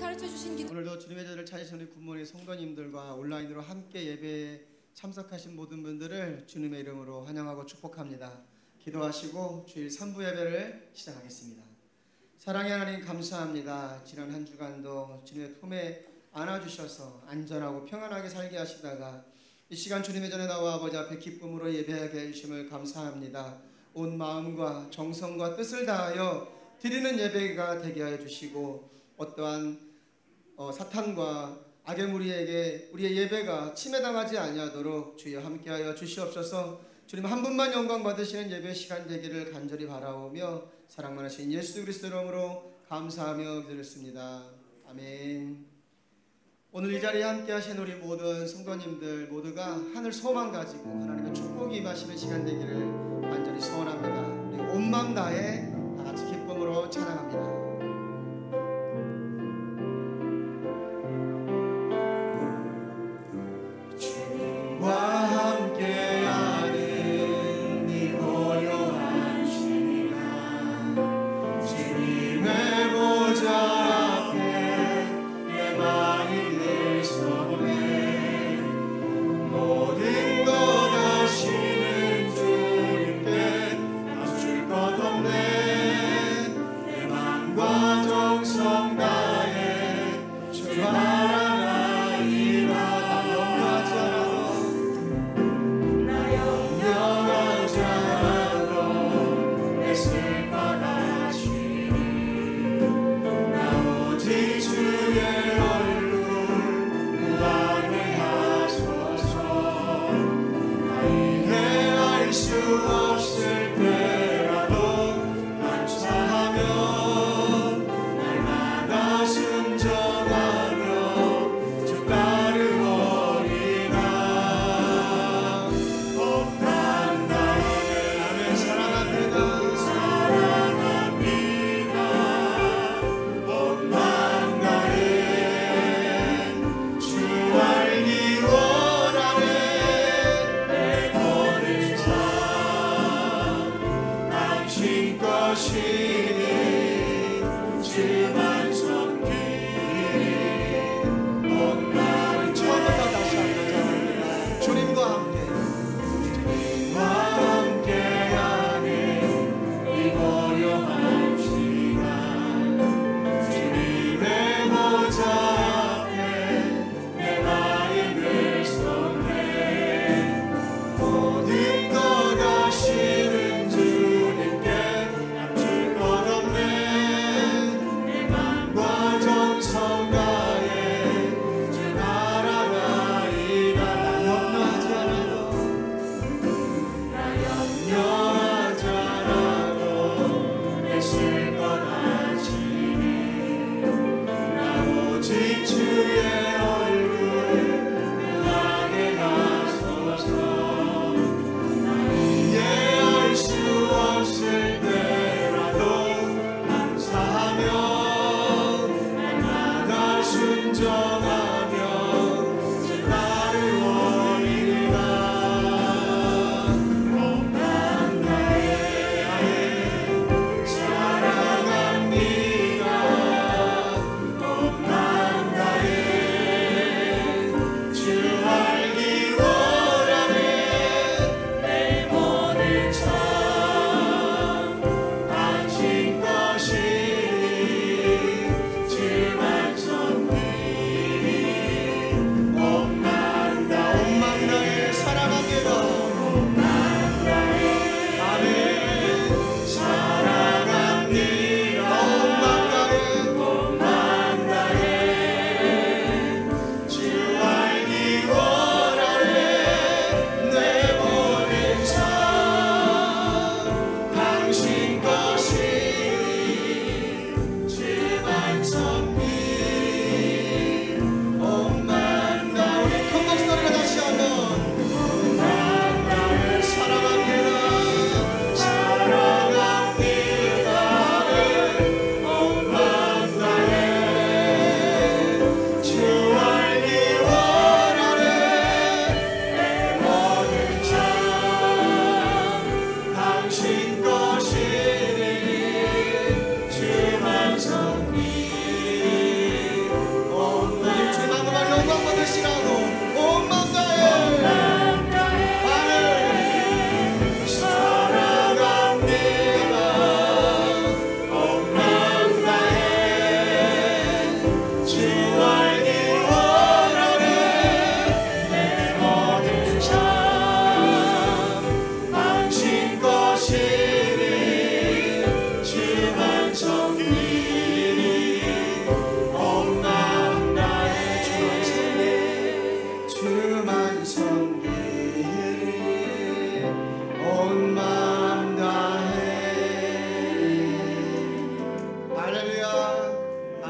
가르쳐주신 기도. 오늘도 주님의 자리를 찾으신 우리 굿모닝 성도님들과 온라인으로 함께 예배에 참석하신 모든 분들을 주님의 이름으로 환영하고 축복합니다. 기도하시고 주일 3부 예배를 시작하겠습니다. 사랑의 하나님 감사합니다. 지난 한 주간도 주님의 품에 안아주셔서 안전하고 평안하게 살게 하시다가 이 시간 주님의 전에 나와 아버지 앞에 기쁨으로 예배하게 해주심을 감사합니다. 온 마음과 정성과 뜻을 다하여 드리는 예배가 되게 하여 주시고 어떠한 사탄과 악의 무리에게 우리의 예배가 침해당하지 아니하도록 주여 함께하여 주시옵소서. 주님 한 분만 영광 받으시는 예배 시간 되기를 간절히 바라오며 사랑 많으신 예수 그리스도 이름으로 감사하며 드렸습니다. 아멘. 오늘 이 자리에 함께 하신 우리 모든 성도님들 모두가 하늘 소망 가지고 하나님의 축복이 임하시는 시간 되기를 간절히 소원합니다. 우리 온 마음 다해 다 같이 기쁨으로 찬양합니다. 주님께 감출 것 없네.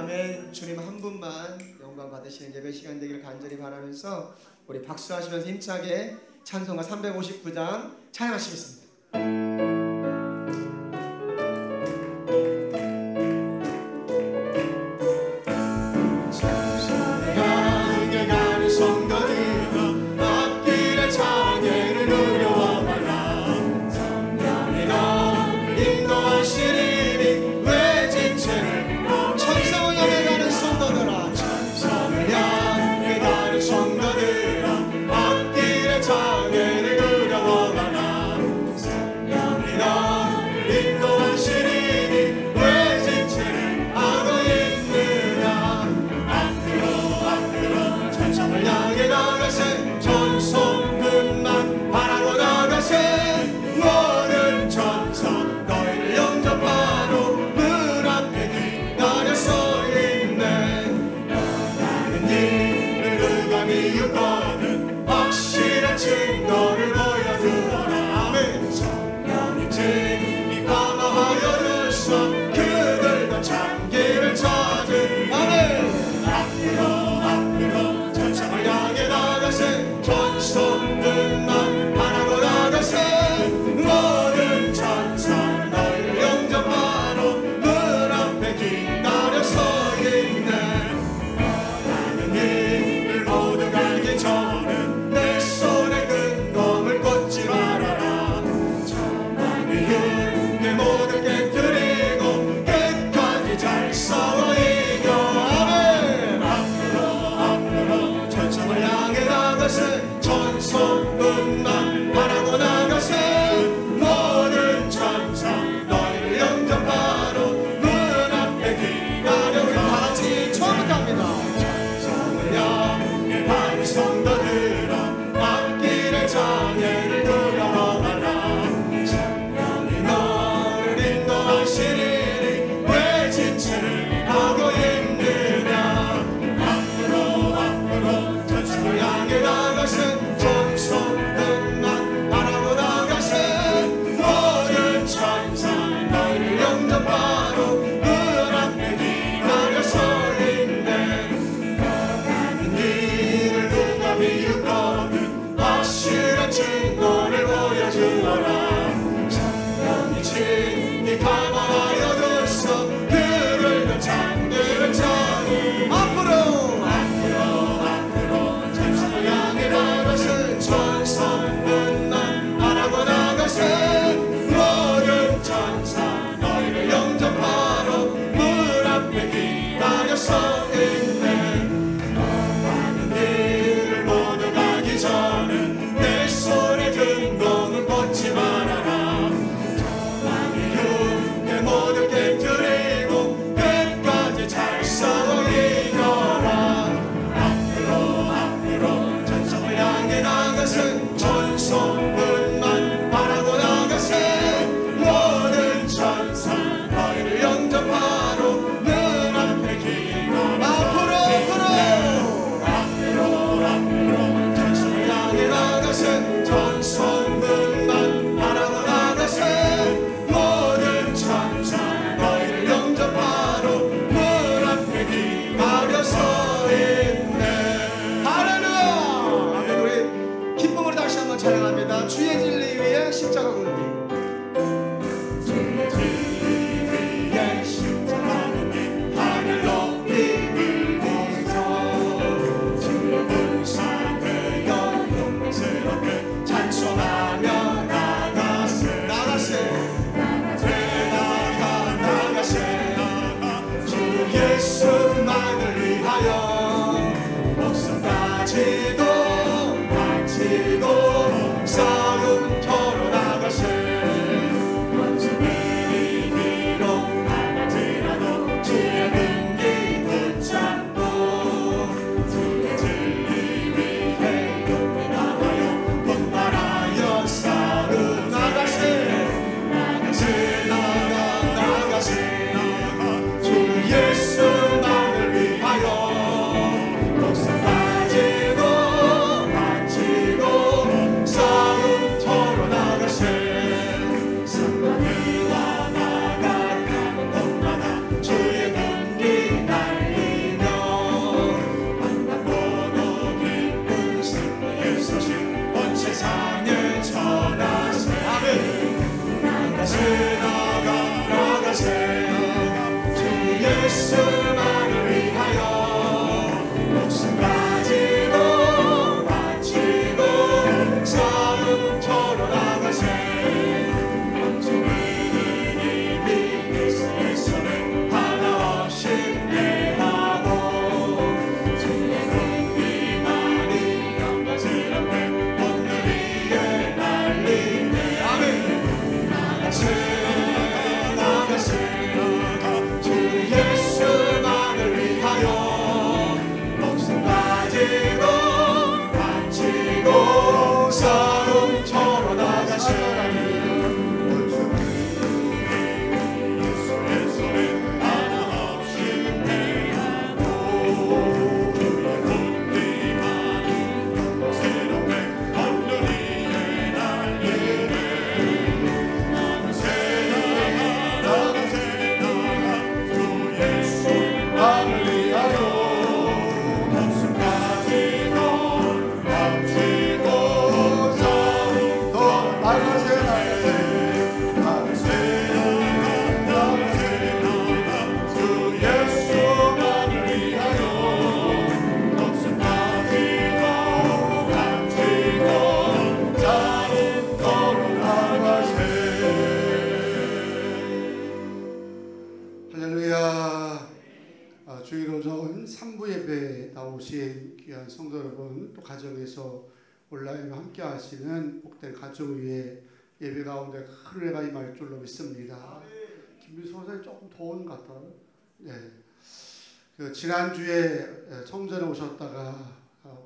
아멘. 주님 한 분만 영광 받으시는 예배 시간 되기를 간절히 바라면서 우리 박수하시면서 힘차게 찬송가 359장 찬양하시겠습니다. 천사 너희를 영접하러 늘 앞에 기다려 주일 오전 3부 예배 나오신 귀한 성도 여러분, 또 가정에서 온라인으로 함께 하시는 복된 가정 위에 예배 가운데 큰 은혜가 임할 줄로 믿습니다. 김민수 선생님 조금 더운 것 같아요. 네. 지난주에 성전에 오셨다가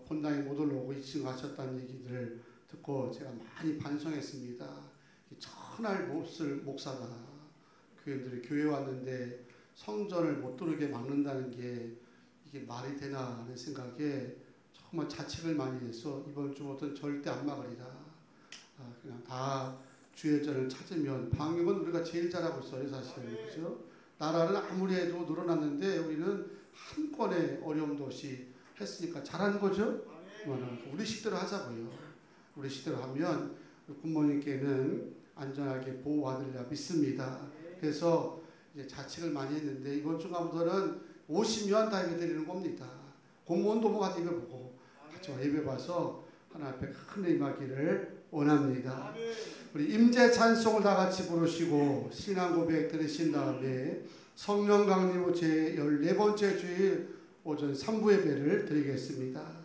본당에 못 올라오고 2층 가셨다는 얘기들을 듣고 제가 많이 반성했습니다. 천할 못쓸 목사다. 교인들이 교회 왔는데 성전을 못 들어오게 막는다는 게 이게 말이 되나 하는 생각에 정말 자책을 많이 해서 이번 주부터는 절대 안 막으리라. 그냥 다 주의 전을 찾으면 방역은 우리가 제일 잘하고 있어요, 사실은. 그렇죠? 나라는 아무리 해도 늘어났는데 우리는 한 건의 어려움도 없이 했으니까 잘하는 거죠. 우리 식대로 하자고요. 우리 식대로 하면 굿모닝께는 안전하게 보호받으리라 믿습니다. 그래서 이제 자책을 많이 했는데 이번 주간부터는 오시면 다 예배 드리는 겁니다. 공무원도 뭐 같은 예배 보고 같이 예배 봐서 하나님 앞에 큰 임하기를 원합니다. 우리 임재 찬송을 다 같이 부르시고 신앙 고백 들으신 다음에 성령 강림 후 제 14번째 주일 오전 3부 예배를 드리겠습니다.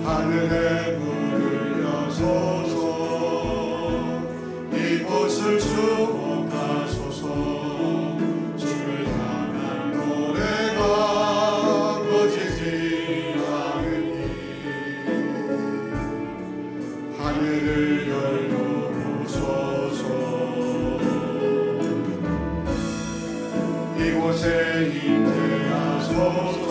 하늘에 불을 여소서 이곳을 축복하소서 주를 향한 노래가 꺼지지 않으니 하늘을 열어보소서 이곳에 임재하소서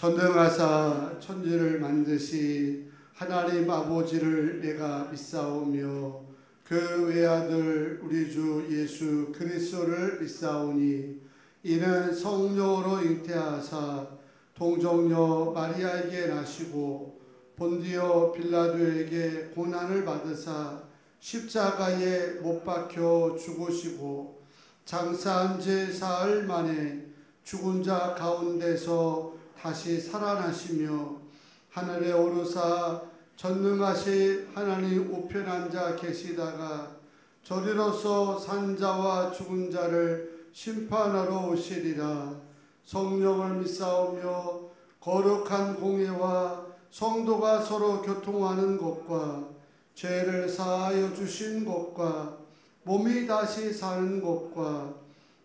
전능하사 천지를 만드시 하나님 아버지를 내가 믿사오며 그 외아들 우리 주 예수 그리스도를 믿사오니 이는 성령으로 잉태하사 동정녀 마리아에게 나시고 본디오 빌라도에게 고난을 받으사 십자가에 못 박혀 죽으시고 장사한 지 사흘 만에 죽은 자 가운데서 다시 살아나시며 하늘에 오르사 전능하신 하나님 우편 앉아 계시다가 저리로서 산자와 죽은 자를 심판하러 오시리라. 성령을 믿사오며 거룩한 공예와 성도가 서로 교통하는 것과 죄를 사하여 주신 것과 몸이 다시 사는 것과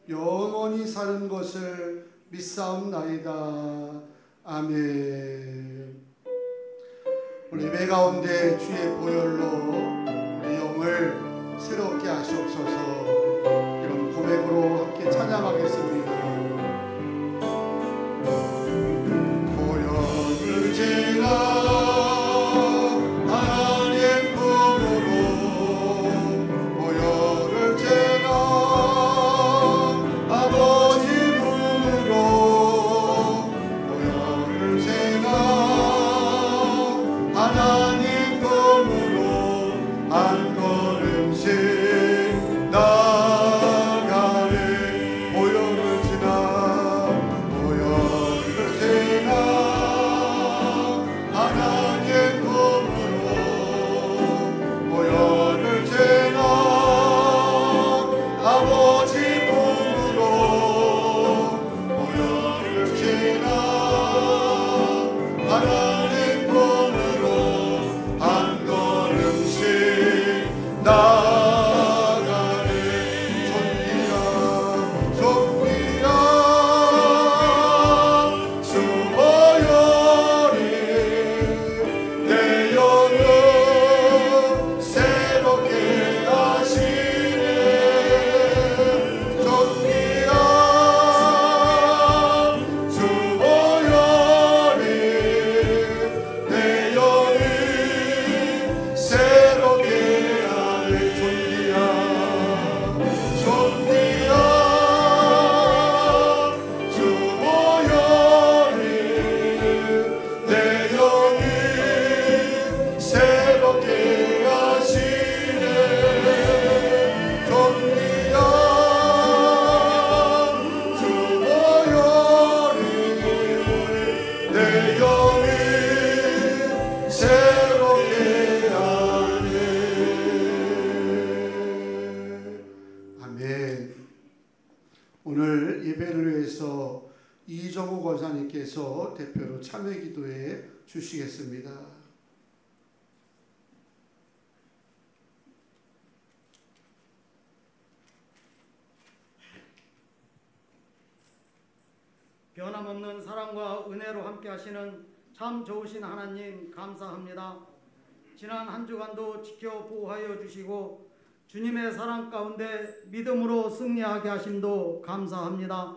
영원히 사는 것을 믿사옵나이다. 아멘. 우리 예배 가운데 주의 보혈로 우리 영을 새롭게 하시옵소서. 이런 고백으로 함께 찬양하겠습니다. 보혈을 지나 하나님 검으로 한 걸음 오늘 예배를 위해서 이정호 권사님께서 대표로 참여 기도해 주시겠습니다. 변함없는 사랑과 은혜로 함께 하시는 참 좋으신 하나님 감사합니다. 지난 한 주간도 지켜 보호하여 주시고 주님의 사랑 가운데 믿음으로 승리하게 하심도 감사합니다.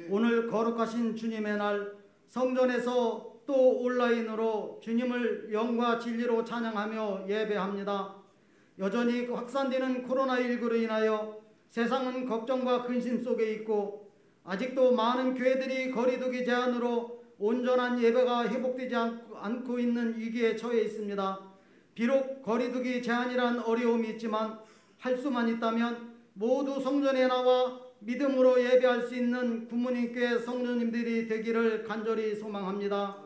오늘 거룩하신 주님의 날 성전에서 또 온라인으로 주님을 영과 진리로 찬양하며 예배합니다. 여전히 확산되는 코로나19로 인하여 세상은 걱정과 근심 속에 있고 아직도 많은 교회들이 거리두기 제한으로 온전한 예배가 회복되지 않고 있는 위기에 처해 있습니다. 비록 거리두기 제한이란 어려움이 있지만 할 수만 있다면 모두 성전에 나와 믿음으로 예배할 수 있는 굿모닝교회 성도님들이 되기를 간절히 소망합니다.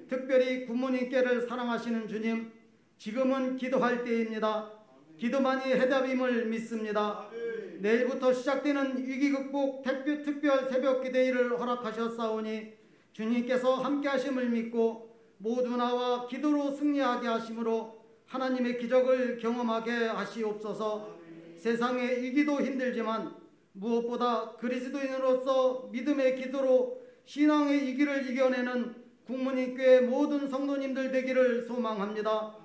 특별히 굿모닝교회를 사랑하시는 주님, 지금은 기도할 때입니다. 기도만이 해답임을 믿습니다. 내일부터 시작되는 위기 극복 특별 새벽 기도회를 허락하셨사오니 주님께서 함께 하심을 믿고 모두 나와 기도로 승리하게 하심으로 하나님의 기적을 경험하게 하시옵소서. 세상의 위기도 힘들지만 무엇보다 그리스도인으로서 믿음의 기도로 신앙의 위기를 이겨내는 굿모닝교회 모든 성도님들 되기를 소망합니다.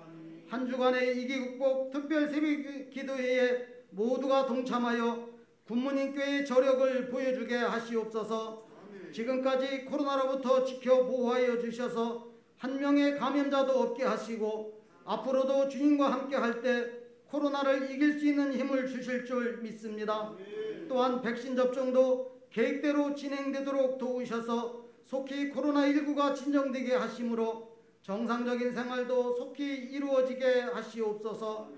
한 주간의 위기 극복 특별 새벽 기도회에 모두가 동참하여 굿모닝교회의 저력을 보여주게 하시옵소서. 지금까지 코로나로부터 지켜 보호하여 주셔서 한 명의 감염자도 없게 하시고 앞으로도 주님과 함께 할 때 코로나를 이길 수 있는 힘을 주실 줄 믿습니다. 또한 백신 접종도 계획대로 진행되도록 도우셔서 속히 코로나19가 진정되게 하심으로 정상적인 생활도 속히 이루어지게 하시옵소서.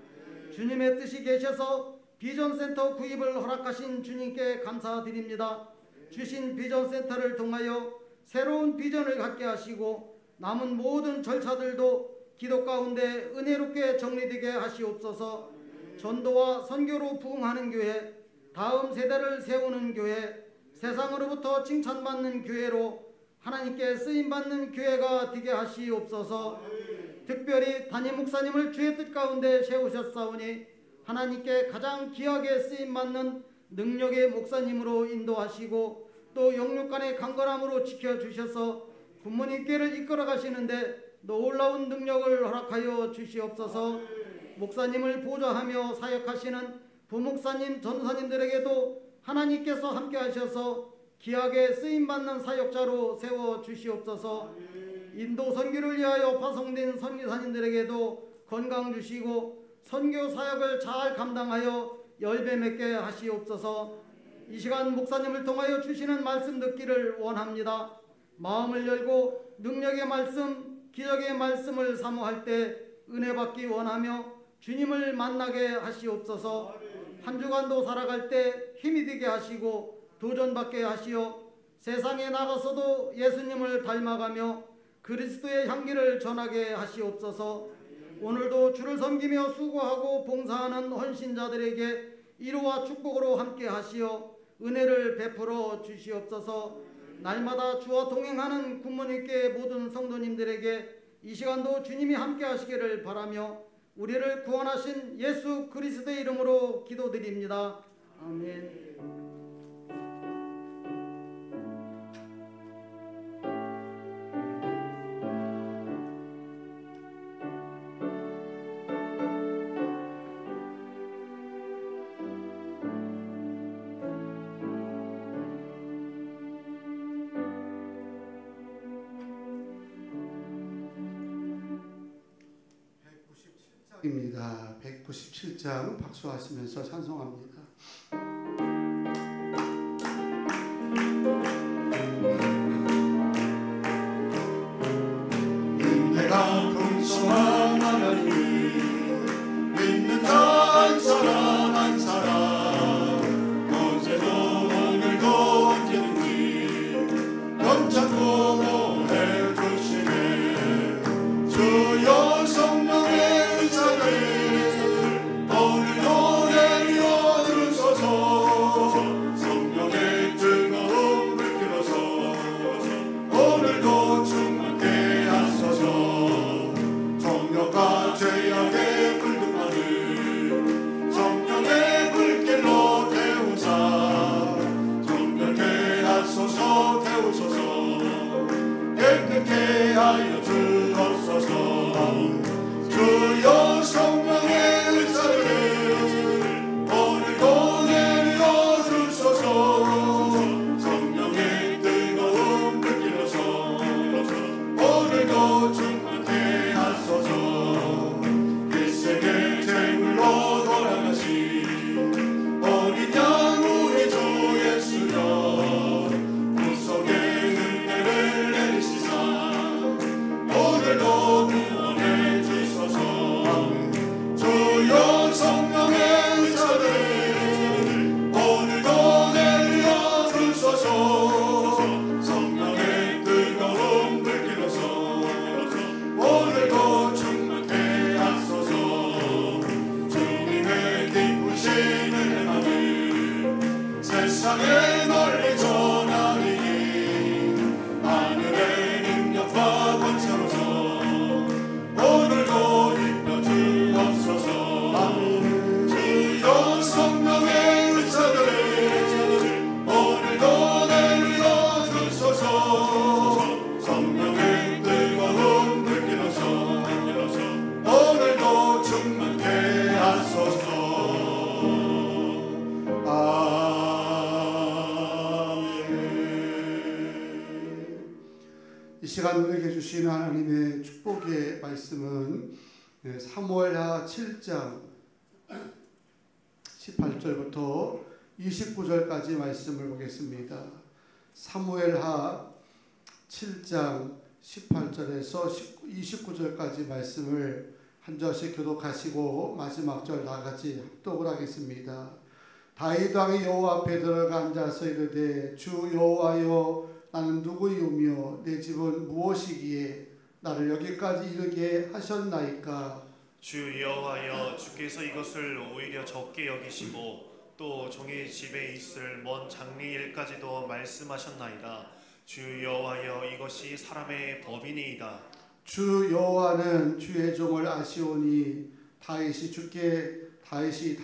주님의 뜻이 계셔서 비전센터 구입을 허락하신 주님께 감사드립니다. 주신 비전센터를 통하여 새로운 비전을 갖게 하시고 남은 모든 절차들도 기도 가운데 은혜롭게 정리되게 하시옵소서. 전도와 선교로 부흥하는 교회, 다음 세대를 세우는 교회, 세상으로부터 칭찬받는 교회로 하나님께 쓰임받는 교회가 되게 하시옵소서. 특별히 담임 목사님을 주의 뜻 가운데 세우셨사오니 하나님께 가장 귀하게 쓰임받는 능력의 목사님으로 인도하시고 또 영육간의 강건함으로 지켜주셔서 굿모닝교회를 이끌어 가시는데 놀라운 능력을 허락하여 주시옵소서. 목사님을 보좌하며 사역하시는 부목사님, 전사님들에게도 하나님께서 함께 하셔서 귀하게 쓰임받는 사역자로 세워주시옵소서. 인도 선교를 위하여 파송된 선교사님들에게도 건강 주시고 선교 사역을 잘 감당하여 열배 맺게 하시옵소서. 이 시간 목사님을 통하여 주시는 말씀 듣기를 원합니다. 마음을 열고 능력의 말씀, 기적의 말씀을 사모할 때 은혜 받기 원하며 주님을 만나게 하시옵소서. 한 주간도 살아갈 때 힘이 되게 하시고 도전받게 하시어 세상에 나가서도 예수님을 닮아가며 그리스도의 향기를 전하게 하시옵소서. 오늘도 주를 섬기며 수고하고 봉사하는 헌신자들에게 위로와 축복으로 함께 하시어 은혜를 베풀어 주시옵소서. 날마다 주와 동행하는 굿모닝교회 모든 성도님들에게 이 시간도 주님이 함께 하시기를 바라며 우리를 구원하신 예수 그리스도의 이름으로 기도드립니다. 아멘. 입니다. 197장 박수하시면서 찬송합니다. 은혜가 풍성한 하나님, 믿는 자 한 사람 한 사람, 어제도 오늘도 언제든지 검찬 보호해 주시네. 주여 성령의 은사를 오늘도 내려 주소서. 주여 성령의 은사들을 오늘도 내려 주소서. 성령의 뜨거운 불길로서 오늘도 충만케 하소서. 이 시간 우리에게 주시는 하나님의 축복의 말씀은 사무엘하 7장 18절부터 29절까지 말씀을 보겠습니다. 사무엘하 7장 18절에서 29절까지 말씀을 한 절씩 교독하시고 마지막 절 다같이 합독을 하겠습니다. 다윗 왕이 여호와 앞에 들어가 앉아서 이르되 주 여호와여 나는 누구이오며 내 집은 무엇이기에 나를 여기까지 이르게 하셨나이까. 주 여호와여 주께서 이것을 오히려 적게 여기시고 또 종의 집에 있을 먼 장리 일까지도 말씀하셨나이다. 주 여호와여 이것이 사람의 법이니이다. 주 여호와는 주의 종을 아시오니 다윗이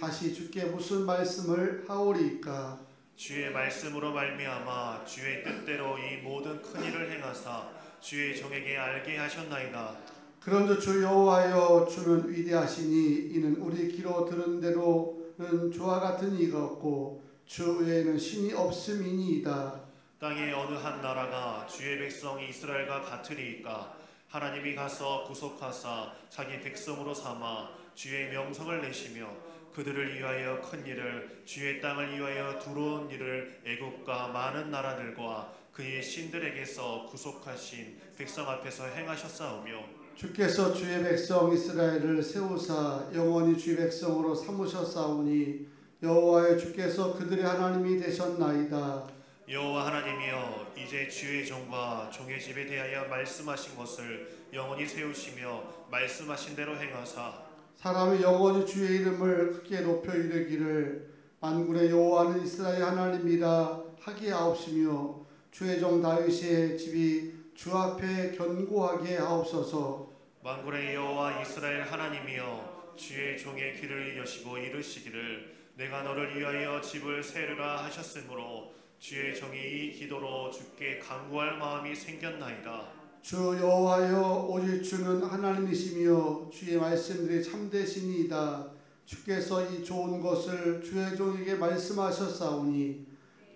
다시 주께 무슨 말씀을 하오리이까. 주의 말씀으로 말미암아 주의 뜻대로 이 모든 큰 일을 행하사 주의 종에게 알게 하셨나이다. 그런즉 주 여호와여 주는 위대하시니 이는 우리 귀로 들은 대로는 주와 같은 이가 없고 주 외에는 신이 없음이니이다. 땅의 어느 한 나라가 주의 백성 이스라엘과 같으리이까. 하나님이 가서 구속하사 자기 백성으로 삼아 주의 명성을 내시며 그들을 위하여 큰 일을 주의 땅을 위하여 두려운 일을 애국과 많은 나라들과 그의 신들에게서 구속하신 백성 앞에서 행하셨사오며 주께서 주의 백성 이스라엘을 세우사 영원히 주의 백성으로 삼으셨사오니 여호와의 주께서 그들의 하나님이 되셨나이다. 여호와 하나님이여 이제 주의 종과 종의 집에 대하여 말씀하신 것을 영원히 세우시며 말씀하신 대로 행하사 사람이 영원히 주의 이름을 크게 높여 이르기를 만군의 여호와는 이스라엘 하나님이라 하게 하옵시며 주의 종 다윗의 집이 주 앞에 견고하게 하옵소서. 만군의 여호와 이스라엘 하나님이여 주의 종의 귀를 여시고 이르시기를 내가 너를 위하여 집을 세르라 하셨으므로 주의 종이 이 기도로 주께 간구할 마음이 생겼나이다. 주 여호와여 오직 주는 하나님이시며 주의 말씀들이 참되시니이다. 주께서 이 좋은 것을 주의 종에게 말씀하셨사오니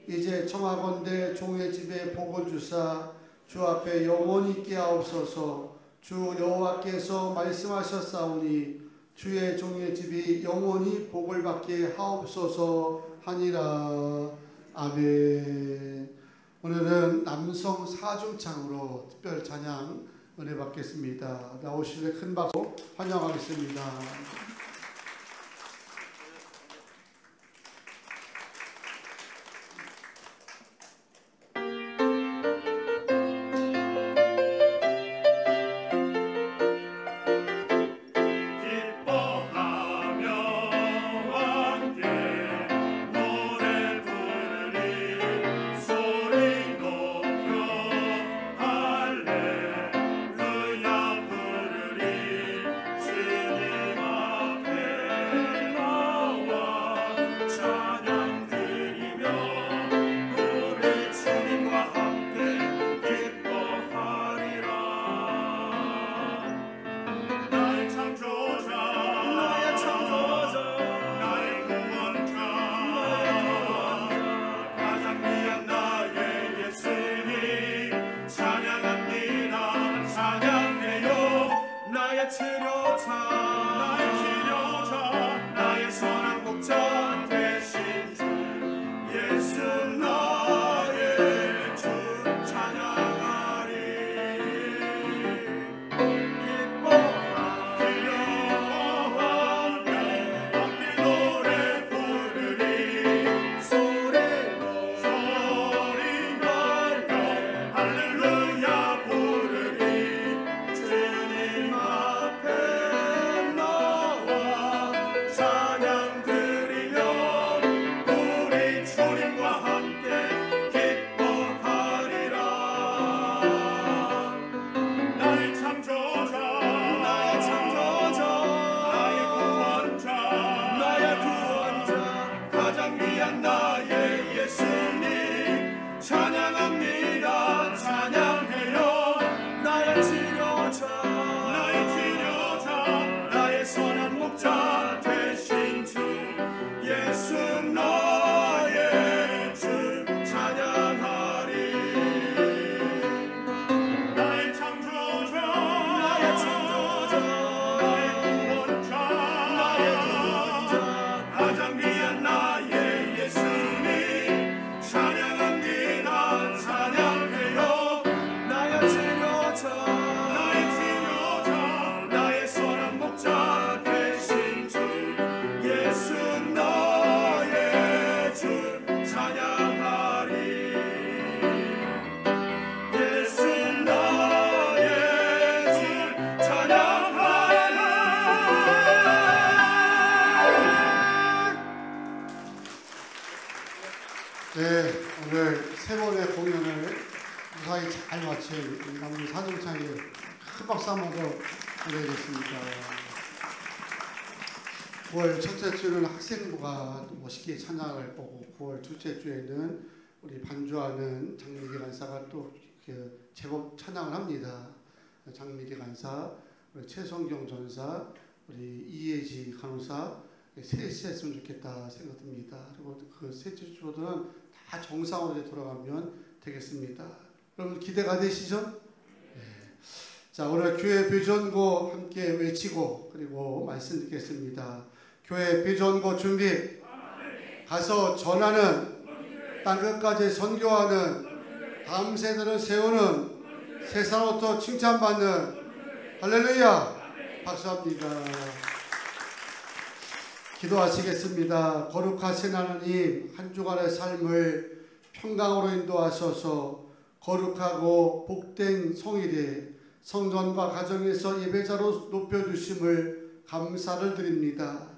이제 청하건대 종의 집에 복을 주사 주 앞에 영원히 있게 하옵소서. 주 여호와께서 말씀하셨사오니 주의 종의 집이 영원히 복을 받게 하옵소서 하니라. 아멘. 오늘은 남성 사중창으로 특별 찬양 은혜 받겠습니다. 나오시는 큰 박수 환영하겠습니다. 주님 앞에 예수 나의 주 찬양하리. 나의 창조자 나의 구원자 가장 귀한 나의 예수님 찬양합니다. 찬양해요. 나의 치료자 나의 선한 목자 되신 주 예수 나의 주 찬양하리. 예수 나의 주 찬양하리. 네, 오늘 세 번의 공연을 무사히 잘 마친 남주 사정창에 큰 박수 한번 더 보내겠습니다. 9월 첫째 주는 학생부가 또 멋있게 찬양을 할 거고 9월 둘째 주에는 우리 반주하는 장미기 간사가 또 제법 찬양을 합니다. 장미기 간사, 우리 최성경 전사, 우리 이혜지 간호사 셋이 했으면 좋겠다 생각됩니다. 그리고 그 셋째 주로는 다 정상으로 돌아가면 되겠습니다. 여러분 기대가 되시죠? 네. 자, 오늘 교회 비전고 함께 외치고 그리고 말씀 듣겠습니다. 교회 비전고 준비. 가서 전하는, 땅끝까지 선교하는, 다음 세대를 세우는, 세상으로부터 칭찬받는, 할렐루야. 박수합니다. 기도하시겠습니다. 거룩하신 하나님, 한 주간의 삶을 평강으로 인도하셔서 거룩하고 복된 성일에 성전과 가정에서 예배자로 높여주심을 감사를 드립니다.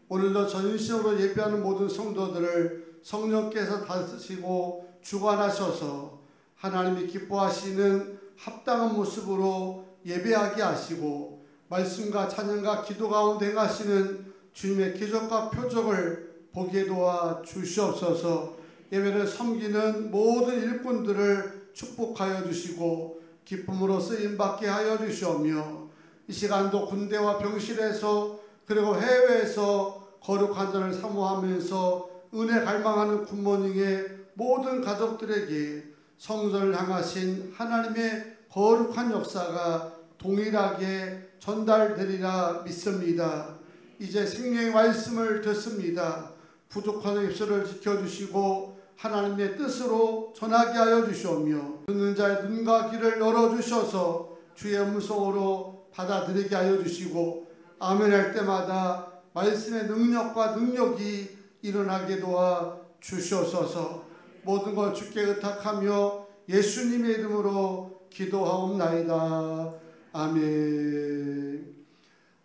오늘도 전심으로 예배하는 모든 성도들을 성령께서 다스리시고 주관하셔서 하나님이 기뻐하시는 합당한 모습으로 예배하게 하시고 말씀과 찬양과 기도 가운데 행하시는 주님의 기적과 표적을 보게 도와 주시옵소서. 예배를 섬기는 모든 일꾼들을 축복하여 주시고 기쁨으로 쓰임받게 하여 주시오며 이 시간도 군대와 병실에서 그리고 해외에서 거룩한 자를 사모하면서 은혜 갈망하는 굿모닝의 모든 가족들에게 성전을 향하신 하나님의 거룩한 역사가 동일하게 전달되리라 믿습니다. 이제 생명의 말씀을 듣습니다. 부족한 입술을 지켜주시고 하나님의 뜻으로 전하게 하여 주시오며 듣는 자의 눈과 귀를 열어주셔서 주의 음성으로 받아들이게 하여 주시고 아멘 할 때마다 말씀의 능력이 일어나게 도와 주시옵소서. 모든 걸 주께 의탁하며 예수님의 이름으로 기도하옵나이다. 아멘.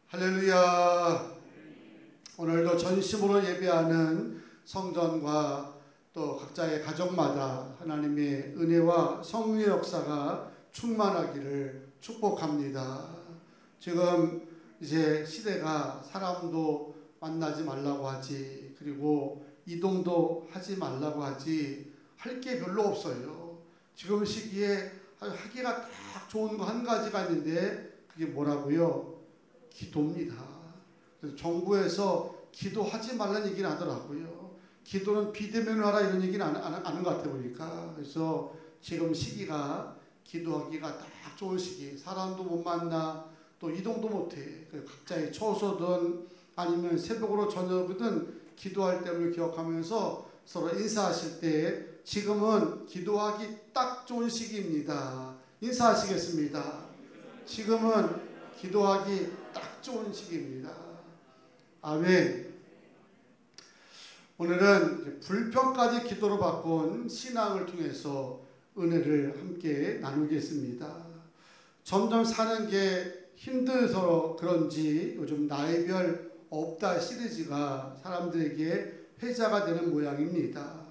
할렐루야. 오늘도 전심으로 예배하는 성전과 또 각자의 가정마다 하나님의 은혜와 성령의 역사가 충만하기를 축복합니다. 지금 이제 시대가 사람도 만나지 말라고 하지, 그리고 이동도 하지 말라고 하지, 할 게 별로 없어요. 지금 시기에 하기가 딱 좋은 거 한 가지가 있는데 그게 뭐라고요? 기도입니다. 그래서 정부에서 기도하지 말라는 얘기를 하더라고요. 기도는 비대면으로 하라 이런 얘기는 안 하는 것 같아 보니까. 그래서 지금 시기가 기도하기가 딱 좋은 시기. 사람도 못 만나, 또 이동도 못해. 각자의 처소든 아니면 새벽으로 저녁이든 기도할 때를 기억하면서 서로 인사하실 때 지금은 기도하기 딱 좋은 시기입니다. 인사하시겠습니다. 지금은 기도하기 딱 좋은 시기입니다. 아멘. 오늘은 불평까지 기도로 바꾼 신앙을 통해서 은혜를 함께 나누겠습니다. 점점 사는 게 힘들어서 그런지 요즘 나이별 없다 시리즈가 사람들에게 회자가 되는 모양입니다.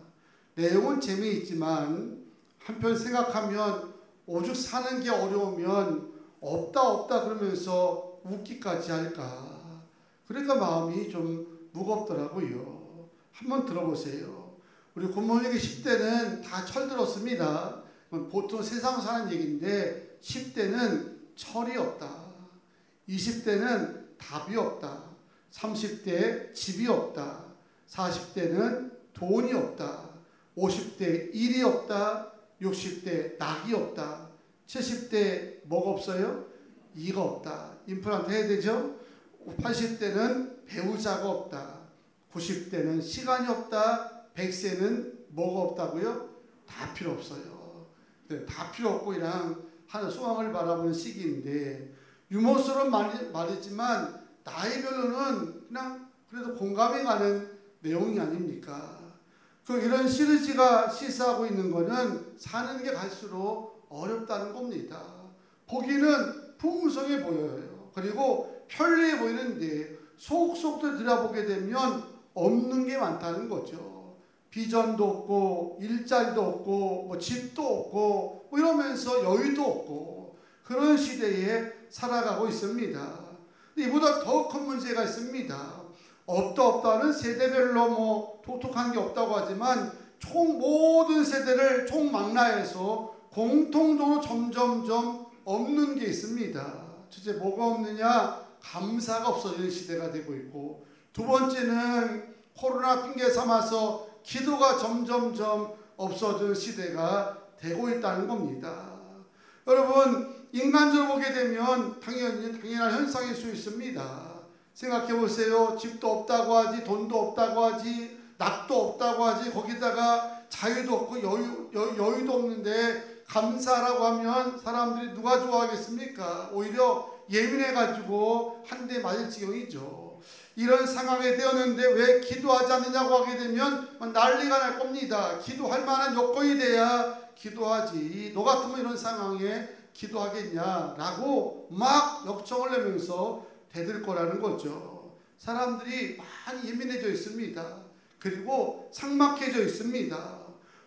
내용은 재미있지만 한편 생각하면 오죽 사는 게 어려우면 없다 그러면서 웃기까지 할까. 그러니까 마음이 좀 무겁더라고요. 한번 들어보세요. 우리 굿모닝 10대는 다 철들었습니다. 보통 세상 사는 얘기인데 10대는 철이 없다. 20대는 답이 없다. 30대 집이 없다. 40대는 돈이 없다. 50대 일이 없다. 60대 낙이 없다. 70대 뭐가 없어요? 이가 없다. 임플란트 해야 되죠? 80대는 배우자가 없다. 90대는 시간이 없다. 100세는 뭐가 없다고요? 다 필요 없어요. 네, 다 필요 없고 이랑 하는 소망을 바라보는 시기인데 유머스러운 말이지만 나이별로는 그냥 그래도 공감이 가는 내용이 아닙니까? 이런 시리즈가 시사하고 있는 거는 사는 게 갈수록 어렵다는 겁니다. 보기는 풍성해 보여요. 그리고 편리해 보이는데 속속들 들여다보게 되면 없는 게 많다는 거죠. 비전도 없고 일자리도 없고 뭐 집도 없고 뭐 이러면서 여유도 없고 그런 시대에 살아가고 있습니다. 이보다 더 큰 문제가 있습니다. 없다는 세대별로 뭐 독특한 게 없다고 하지만 총 모든 세대를 총망라해서 공통적으로 점점점 없는 게 있습니다. 첫째 뭐가 없느냐? 감사가 없어지는 시대가 되고 있고 두 번째는 코로나 핑계 삼아서 기도가 점점점 없어지는 시대가 되고 있다는 겁니다. 여러분 인간적으로 보게 되면 당연한 현상일 수 있습니다. 생각해 보세요. 집도 없다고 하지, 돈도 없다고 하지, 낙도 없다고 하지, 거기다가 자유도 없고 여유도 없는데 감사라고 하면 사람들이 누가 좋아하겠습니까? 오히려 예민해가지고 한 대 맞을 지경이죠. 이런 상황에 되었는데 왜 기도하지 않느냐고 하게 되면 난리가 날 겁니다. 기도할 만한 요건이 돼야 기도하지. 너 같으면 이런 상황에 기도하겠냐라고 막 역청을 내면서 대들 거라는 거죠. 사람들이 많이 예민해져 있습니다. 그리고 삭막해져 있습니다.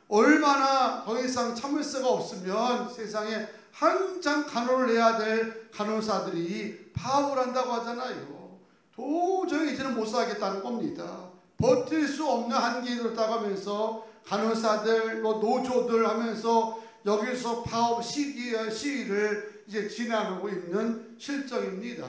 얼마나 더 이상 참을 수가 없으면 세상에 한창 간호를 해야 될 간호사들이 파업을 한다고 하잖아요. 도저히 이제는 못 살겠다는 겁니다. 버틸 수 없는 한계에 이르렀다고 하면서 간호사들, 노조들 하면서 여기서 파업 시위를 이제 진행하고 있는 실정입니다.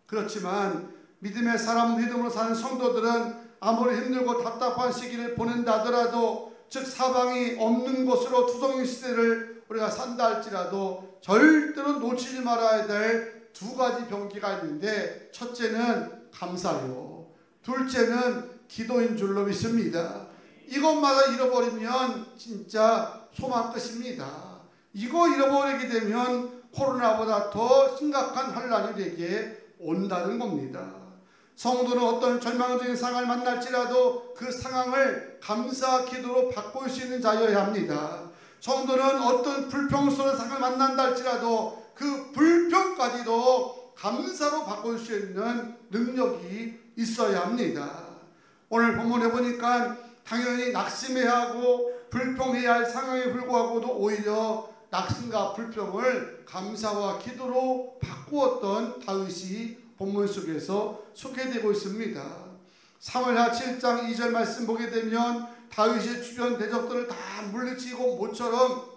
그렇지만 믿음의 사람, 믿음으로 사는 성도들은 아무리 힘들고 답답한 시기를 보낸다 하더라도 즉 사방이 없는 곳으로 투성이 시대를 우리가 산다 할지라도 절대로 놓치지 말아야 될 두 가지 병기가 있는데 첫째는 감사요. 둘째는 기도인 줄로 믿습니다. 이것마다 잃어버리면 진짜 소망 끝입니다. 이거 잃어버리게 되면 코로나보다 더 심각한 환란이 우리에게 온다는 겁니다. 성도는 어떤 절망적인 상황을 만날지라도 그 상황을 감사 기도로 바꿀 수 있는 자여야 합니다. 성도는 어떤 불평스러운 상황을 만난다 할지라도 그 불평까지도 감사로 바꿀 수 있는 능력이 있어야 합니다. 오늘 본문에 보니까 당연히 낙심해야 하고 불평해야 할 상황에 불구하고도 오히려 낙심과 불평을 감사와 기도로 바꾸었던 다윗이 본문 속에서 소개되고 있습니다. 사무엘하 7장 2절 말씀 보게 되면 다윗의 주변 대적들을 다 물리치고 모처럼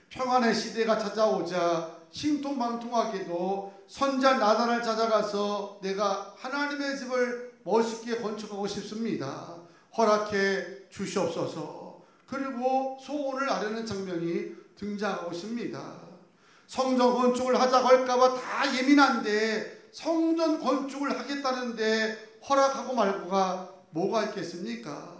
평안의 시대가 찾아오자 신통방통하게도 선자 나단을 찾아가서 내가 하나님의 집을 멋있게 건축하고 싶습니다. 허락해 주시옵소서. 그리고 소원을 아뢰는 장면이 등장하고 있습니다. 성전 건축을 하자고 할까봐 다 예민한데 성전 건축을 하겠다는데 허락하고 말고가 뭐가 있겠습니까?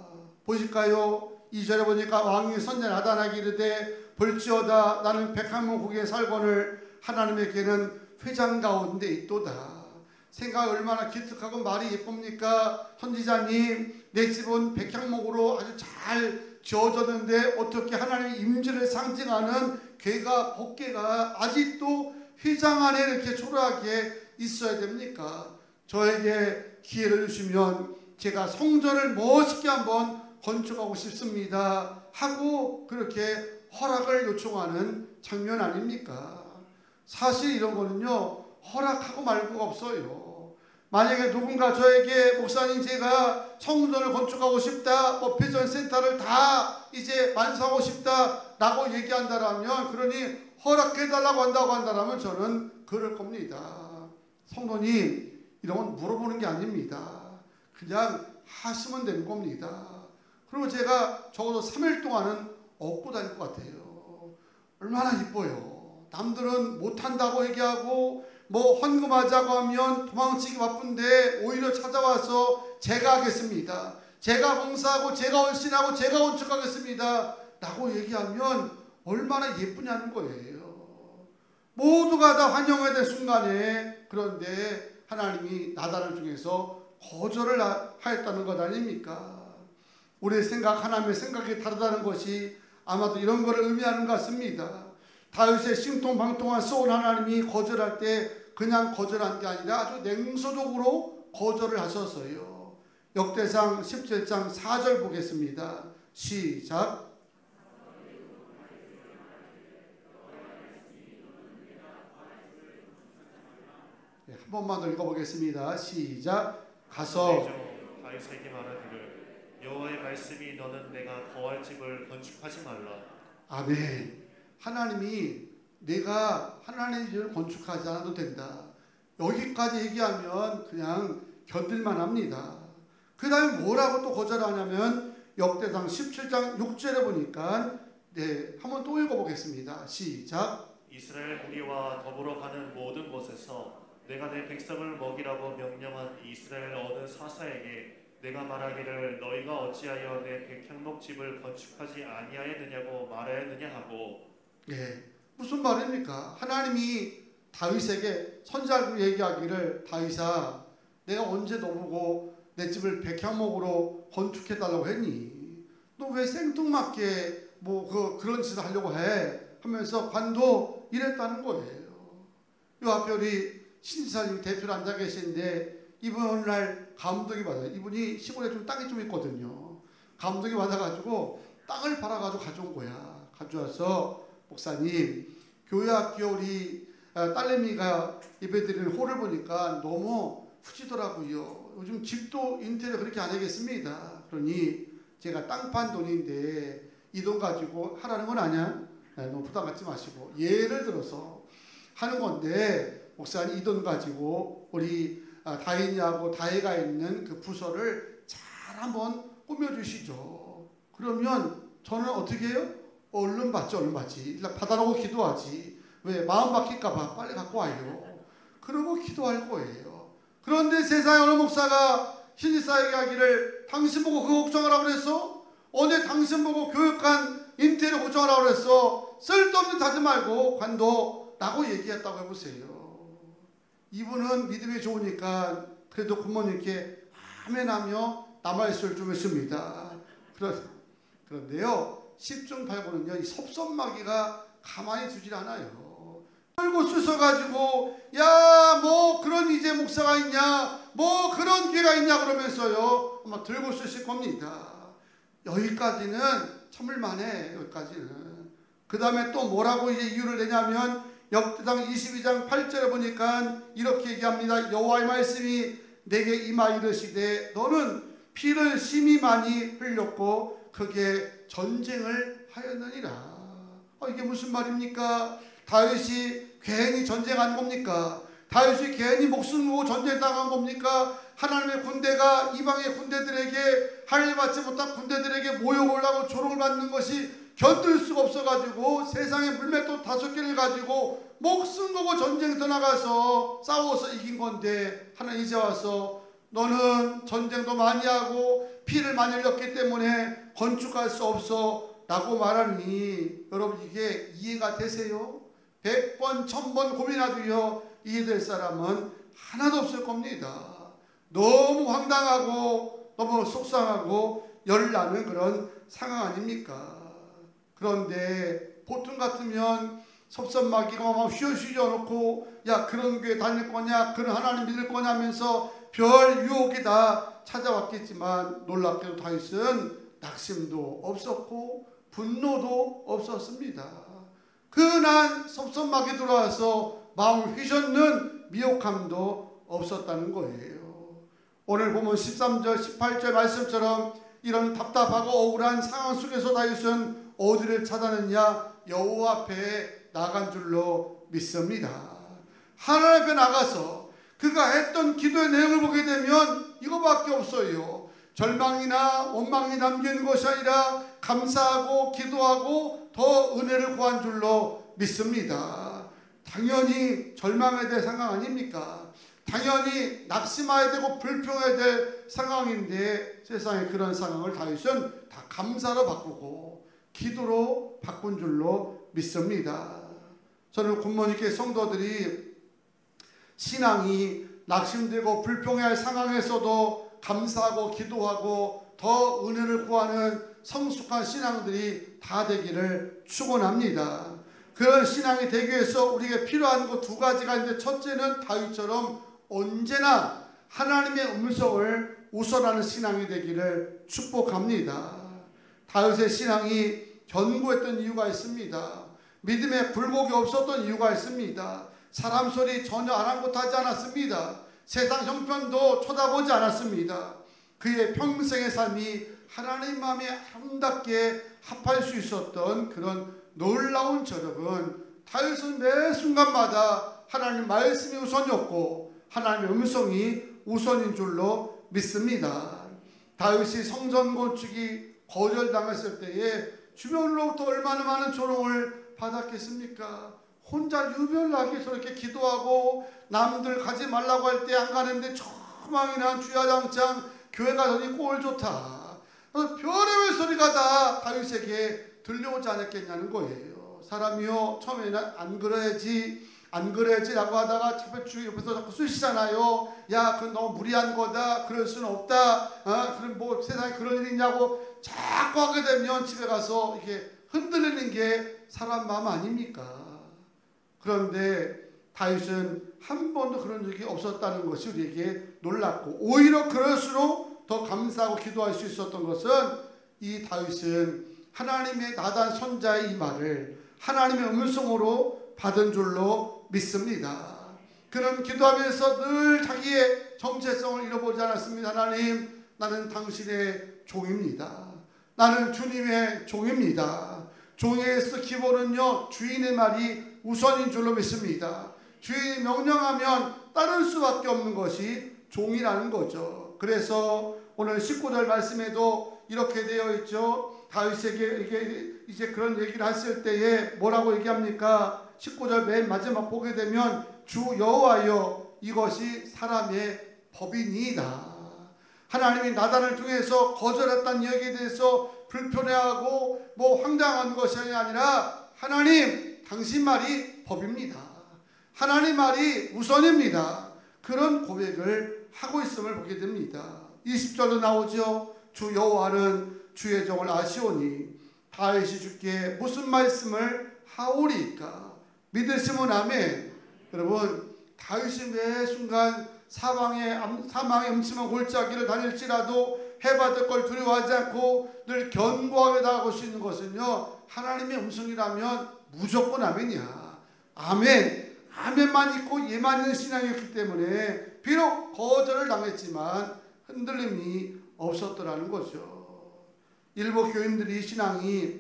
보실까요? 2절에 보니까 왕이 선자 나단에게 이르되 볼지어다 나는 백향목 국에 살거늘 하나님에게는 회장 가운데 있도다. 생각 얼마나 기특하고 말이 예쁩니까? 선지자님 내 집은 백향목으로 아주 잘 지어졌는데 어떻게 하나님의 임재를 상징하는 궤가 법궤가 아직도 휘장 안에 이렇게 초라하게 있어야 됩니까? 저에게 기회를 주시면 제가 성전을 멋있게 한번 건축하고 싶습니다 하고 그렇게 허락을 요청하는 장면 아닙니까? 사실 이런 거는요 허락하고 말고가 없어요. 만약에 누군가 저에게 목사님 제가 성전을 건축하고 싶다, 뭐 비전센터를 다 이제 완성하고 싶다 라고 얘기한다라면, 그러니 허락해달라고 한다면 저는 그럴 겁니다. 성도님 이런 건 물어보는 게 아닙니다. 그냥 하시면 되는 겁니다. 그리고 제가 적어도 3일 동안은 업고 다닐 것 같아요. 얼마나 이뻐요. 남들은 못한다고 얘기하고 뭐 헌금하자고 하면 도망치기 바쁜데 오히려 찾아와서 제가 하겠습니다. 제가 봉사하고 제가 헌신하고 제가 건축하겠습니다. 라고 얘기하면 얼마나 예쁘냐는 거예요. 모두가 다 환영해야 될 순간에 그런데 하나님이 나단을 중에서 거절을 하였다는 것 아닙니까? 우리의 생각, 하나님의 생각이 다르다는 것이 아마도 이런 것을 의미하는 것 같습니다. 다윗의 신통방통한 사울 하나님이 거절할 때 그냥 거절한 게 아니라 아주 냉소적으로 거절을 하셔서요. 역대상 17장 4절 보겠습니다. 시작. 네, 한 번만 더 읽어보겠습니다. 시작. 가서 다윗에게 말하기를 여호와의 말씀이 너는 내가 거할 집을 건축하지 말라. 아멘. 하나님이 내가 하나님의 집을 건축하지 않아도 된다. 여기까지 얘기하면 그냥 견딜만 합니다. 그 다음에 뭐라고 또 거절하냐면 역대상 17장 6절에 보니까 한번 또 읽어보겠습니다. 시작. 이스라엘 무리와 더불어 가는 모든 곳에서 내가 내 백성을 먹이라고 명령한 이스라엘 어느 사사에게 내가 말하기를 너희가 어찌하여 내 백향목 집을 건축하지 아니하였느냐고 말하였느냐 하고. 무슨 말입니까? 하나님이 다윗에게 선지자로 얘기하기를 다윗아 내가 언제 너보고 내 집을 백향목으로 건축해달라고 했니? 너 왜 생뚱맞게 그런 짓을 하려고 해? 하면서 관도 이랬다는 거예요. 요 앞에 우리 신지사님 대표로 앉아 계신데 이분 오늘날 감독이 받아요. 이분이 시골에 좀 땅이 좀 있거든요. 감독이 받아가지고 땅을 팔아가지고 가져온 거야. 가져와서 목사님 교회 학교 우리 딸내미가 예배드리는 홀을 보니까 너무 후지더라고요. 요즘 집도 인테리어 그렇게 안 하겠습니다. 그러니 제가 땅 판 돈인데 이 돈 가지고 하라는 건 아니야? 너무 부담 갖지 마시고 예를 들어서 하는 건데 목사님 이 돈 가지고 우리 다인이하고 다혜가 있는 그 부서를 잘 한번 꾸며주시죠. 그러면 저는 어떻게 해요? 얼른 받지 얼른 받지. 일단 받아놓고 기도하지. 왜? 마음 바뀔까봐 빨리 갖고 와요. 그러고 기도할 거예요. 그런데 세상에 어느 목사가 신지사에게 하기를 당신 보고 그거 걱정하라고 그랬어? 어제 당신 보고 교육관 인테리어 걱정하라고 그랬어? 쓸데없는 하지 말고 관도 라고 얘기했다고 해보세요. 이분은 믿음이 좋으니까 그래도 부모님께 아멘하며 남아있을 좀 했습니다. 그런데요 10중 8구는요 이 섭섭마귀가 가만히 두질 않아요. 들고 쑤셔가지고 야 뭐 그런 이제 목사가 있냐 뭐 그런 교회가 있냐 그러면서요 아마 들고 쑤실 겁니다. 여기까지는 참을만해. 여기까지는. 그 다음에 또 뭐라고 이제 이유를 내냐면 역대상 22장 8절에 보니까 이렇게 얘기합니다. 여호와의 말씀이 내게 임하 이르시되 너는 피를 심히 많이 흘렸고 크게 전쟁을 하였느니라. 이게 무슨 말입니까? 다윗이 괜히 전쟁한 겁니까? 다윗이 괜히 목숨 걸고 전쟁당한 겁니까? 하나님의 군대가 이방의 군대들에게 하늘 받지 못한 군대들에게 모욕을 하고 조롱을 받는 것이 견딜 수가 없어가지고 세상에 물맷돌 5개를 가지고 목숨 걸고 전쟁터 나가서 싸워서 이긴 건데 하나님 이제 와서 너는 전쟁도 많이 하고 피를 많이 흘렸기 때문에 건축할 수 없어 라고 말하니 여러분 이게 이해가 되세요? 100번 1000번 고민하도요 이해될 사람은 하나도 없을 겁니다. 너무 황당하고 너무 속상하고 열나는 그런 상황 아닙니까? 그런데 보통 같으면 섭섭마귀가 막 휘어휘어 놓고 야 그런 교회 다닐 거냐 그런 하나님 믿을 거냐 하면서 별 유혹이 다 찾아왔겠지만 놀랍게도 다윗은 낙심도 없었고 분노도 없었습니다. 그날 섭섭마귀 들어와서 마음을 휘젓는 미혹함도 없었다는 거예요. 오늘 보면 13절 18절 말씀처럼 이런 답답하고 억울한 상황 속에서 다윗은 어디를 찾아냈냐? 여호와 앞에 나간 줄로 믿습니다. 하나님 앞에 나가서 그가 했던 기도의 내용을 보게 되면 이거밖에 없어요. 절망이나 원망이 담긴 것이 아니라 감사하고 기도하고 더 은혜를 구한 줄로 믿습니다. 당연히 절망해야 될 상황 아닙니까? 당연히 낙심해야 되고 불평해야 될 상황인데 세상에 그런 상황을 다윗은 다 감사로 바꾸고 기도로 바꾼 줄로 믿습니다. 저는 굿모닝교회 성도들이 신앙이 낙심되고 불평해야 할 상황에서도 감사하고 기도하고 더 은혜를 구하는 성숙한 신앙들이 다 되기를 축원합니다. 그런 신앙이 되기 위해서 우리에게 필요한 것 두 가지가 있는데, 첫째는 다윗처럼 언제나 하나님의 음성을 우선하는 신앙이 되기를 축복합니다. 다윗의 신앙이 견고했던 이유가 있습니다. 믿음에 굴곡이 없었던 이유가 있습니다. 사람 소리 전혀 아랑곳하지 않았습니다. 세상 형편도 쳐다보지 않았습니다. 그의 평생의 삶이 하나님 마음에 아름답게 합할 수 있었던 그런 놀라운 저력은 다윗은 매 순간마다 하나님 말씀이 우선이었고 하나님의 음성이 우선인 줄로 믿습니다. 다윗이 성전 건축이 거절당했을 때에 주변으로부터 얼마나 많은 조롱을 받았겠습니까? 혼자 유별나게 저렇게 기도하고 남들 가지 말라고 할 때 안 가는데 조망이나 주야장창 교회 가더니 꼴 좋다. 별의별 소리가 다 다윗에게 들려오지 않았겠냐는 거예요. 사람이요, 처음에는 안 그래야지 라고 하다가 차별주의 옆에서 자꾸 쑤시잖아요. 야, 그건 너무 무리한 거다. 그럴 수는 없다. 그럼 뭐 세상에 그런 일이 있냐고 자꾸 하게 되면 집에 가서 이게 흔들리는 게 사람 마음 아닙니까? 그런데 다윗은 한 번도 그런 적이 없었다는 것이 우리에게 놀랍고, 오히려 그럴수록 더 감사하고 기도할 수 있었던 것은 이 다윗은 하나님의 나단 선자의 이 말을 하나님의 음성으로 받은 줄로 믿습니다. 그는 기도하면서 늘 자기의 정체성을 잃어보지 않았습니다. 하나님, 나는 당신의 종입니다. 나는 주님의 종입니다. 종에서 기본은요, 주인의 말이 우선인 줄로 믿습니다. 주인이 명령하면 따를 수밖에 없는 것이 종이라는 거죠. 그래서 오늘 19절 말씀에도 이렇게 되어 있죠. 다윗에게 이제 그런 얘기를 했을 때에 뭐라고 얘기합니까? 19절 맨 마지막 보게 되면 주 여호와여, 이것이 사람의 법이니이다. 하나님이 나단을 통해서 거절했다는 이야기에 대해서 불편해하고 뭐 황당한 것이 아니라, 하나님, 당신 말이 법입니다. 하나님 말이 우선입니다. 그런 고백을 하고 있음을 보게 됩니다. 20절도 나오죠. 주 여호와는 주의 종을 아시오니 다윗이 주께 무슨 말씀을 하오리이까? 믿으시면 아멘. 여러분, 다윗이 매 순간 사망의 음침한 골짜기를 다닐지라도 해받을 걸 두려워하지 않고 늘 견고하게 나아갈 수 있는 것은요, 하나님의 음성이라면 무조건 아멘이야. 아멘. 아멘만 있고 예만 있는 신앙이었기 때문에 비록 거절을 당했지만 흔들림이 없었더라는 거죠. 일부 교인들이 신앙이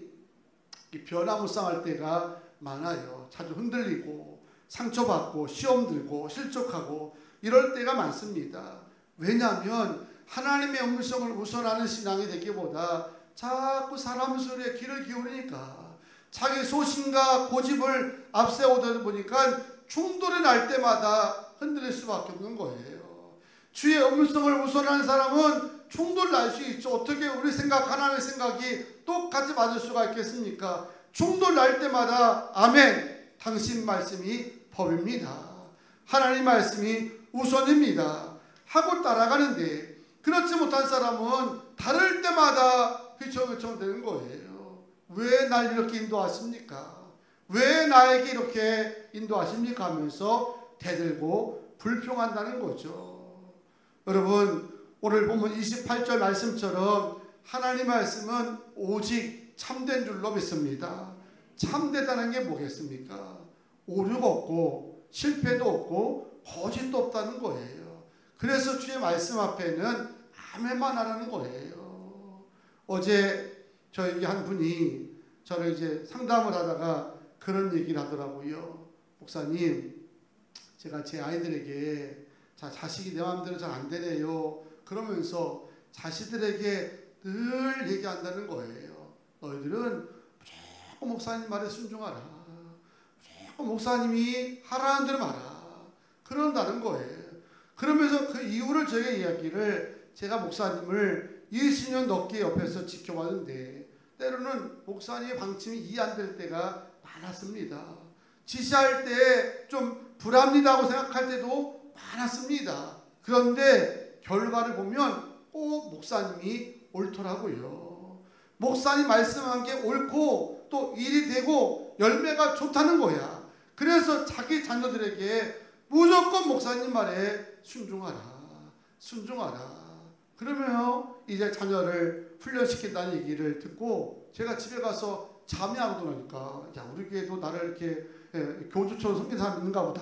변화무쌍할 때가 많아요. 자주 흔들리고 상처받고 시험 들고 실족하고 이럴 때가 많습니다. 왜냐하면 하나님의 음성을 우선하는 신앙이 되기보다 자꾸 사람 소리에 귀를 기울이니까, 자기 소신과 고집을 앞세우다 보니까 충돌이 날 때마다 흔들릴 수밖에 없는 거예요. 주의 음성을 우선하는 사람은 충돌 날 수 있죠. 어떻게 우리 생각, 하나님의 생각이 똑같이 맞을 수가 있겠습니까? 충돌 날 때마다 아멘, 당신 말씀이 법입니다. 하나님 말씀이 우선입니다 하고 따라가는데, 그렇지 못한 사람은 다를 때마다 휘청휘청 되는 거예요. 왜 날 이렇게 인도하십니까? 왜 나에게 이렇게 인도하십니까? 하면서 대들고 불평한다는 거죠. 여러분, 오늘 보면 28절 말씀처럼 하나님 말씀은 오직 참된 줄로 믿습니다. 참되다는 게 뭐겠습니까? 오류가 없고 실패도 없고 거짓도 없다는 거예요. 그래서 주의 말씀 앞에는 아멘만 하라는 거예요. 어제 저에게 한 분이 저를 이제 상담을 하다가 그런 얘기를 하더라고요. 목사님, 제가 제 아이들에게 자식이 내 마음대로 잘 안 되네요. 그러면서 자식들에게 늘 얘기한다는 거예요. 너희들은 무조건 목사님 말에 순종하라. 무조건 목사님이 하라는 대로 말아. 그런다는 거예요. 그러면서 그 이유를 저에게 이야기를, 제가 목사님을 20년 넘게 옆에서 지켜봤는데 때로는 목사님의 방침이 이해 안 될 때가 많았습니다. 지시할 때 좀 불합리하다고 생각할 때도 많았습니다. 그런데 결과를 보면 꼭 목사님이 옳더라고요. 목사님 말씀한 게 옳고 또 일이 되고 열매가 좋다는 거야. 그래서 자기 자녀들에게 무조건 목사님 말에 순종하라. 그러면 이제 자녀를 훈련시킨다는 얘기를 듣고 제가 집에 가서 잠이 안 오더라니까. 야, 우리 교회도 나를 이렇게 교주처럼 섬기는 사람이 있는가 보다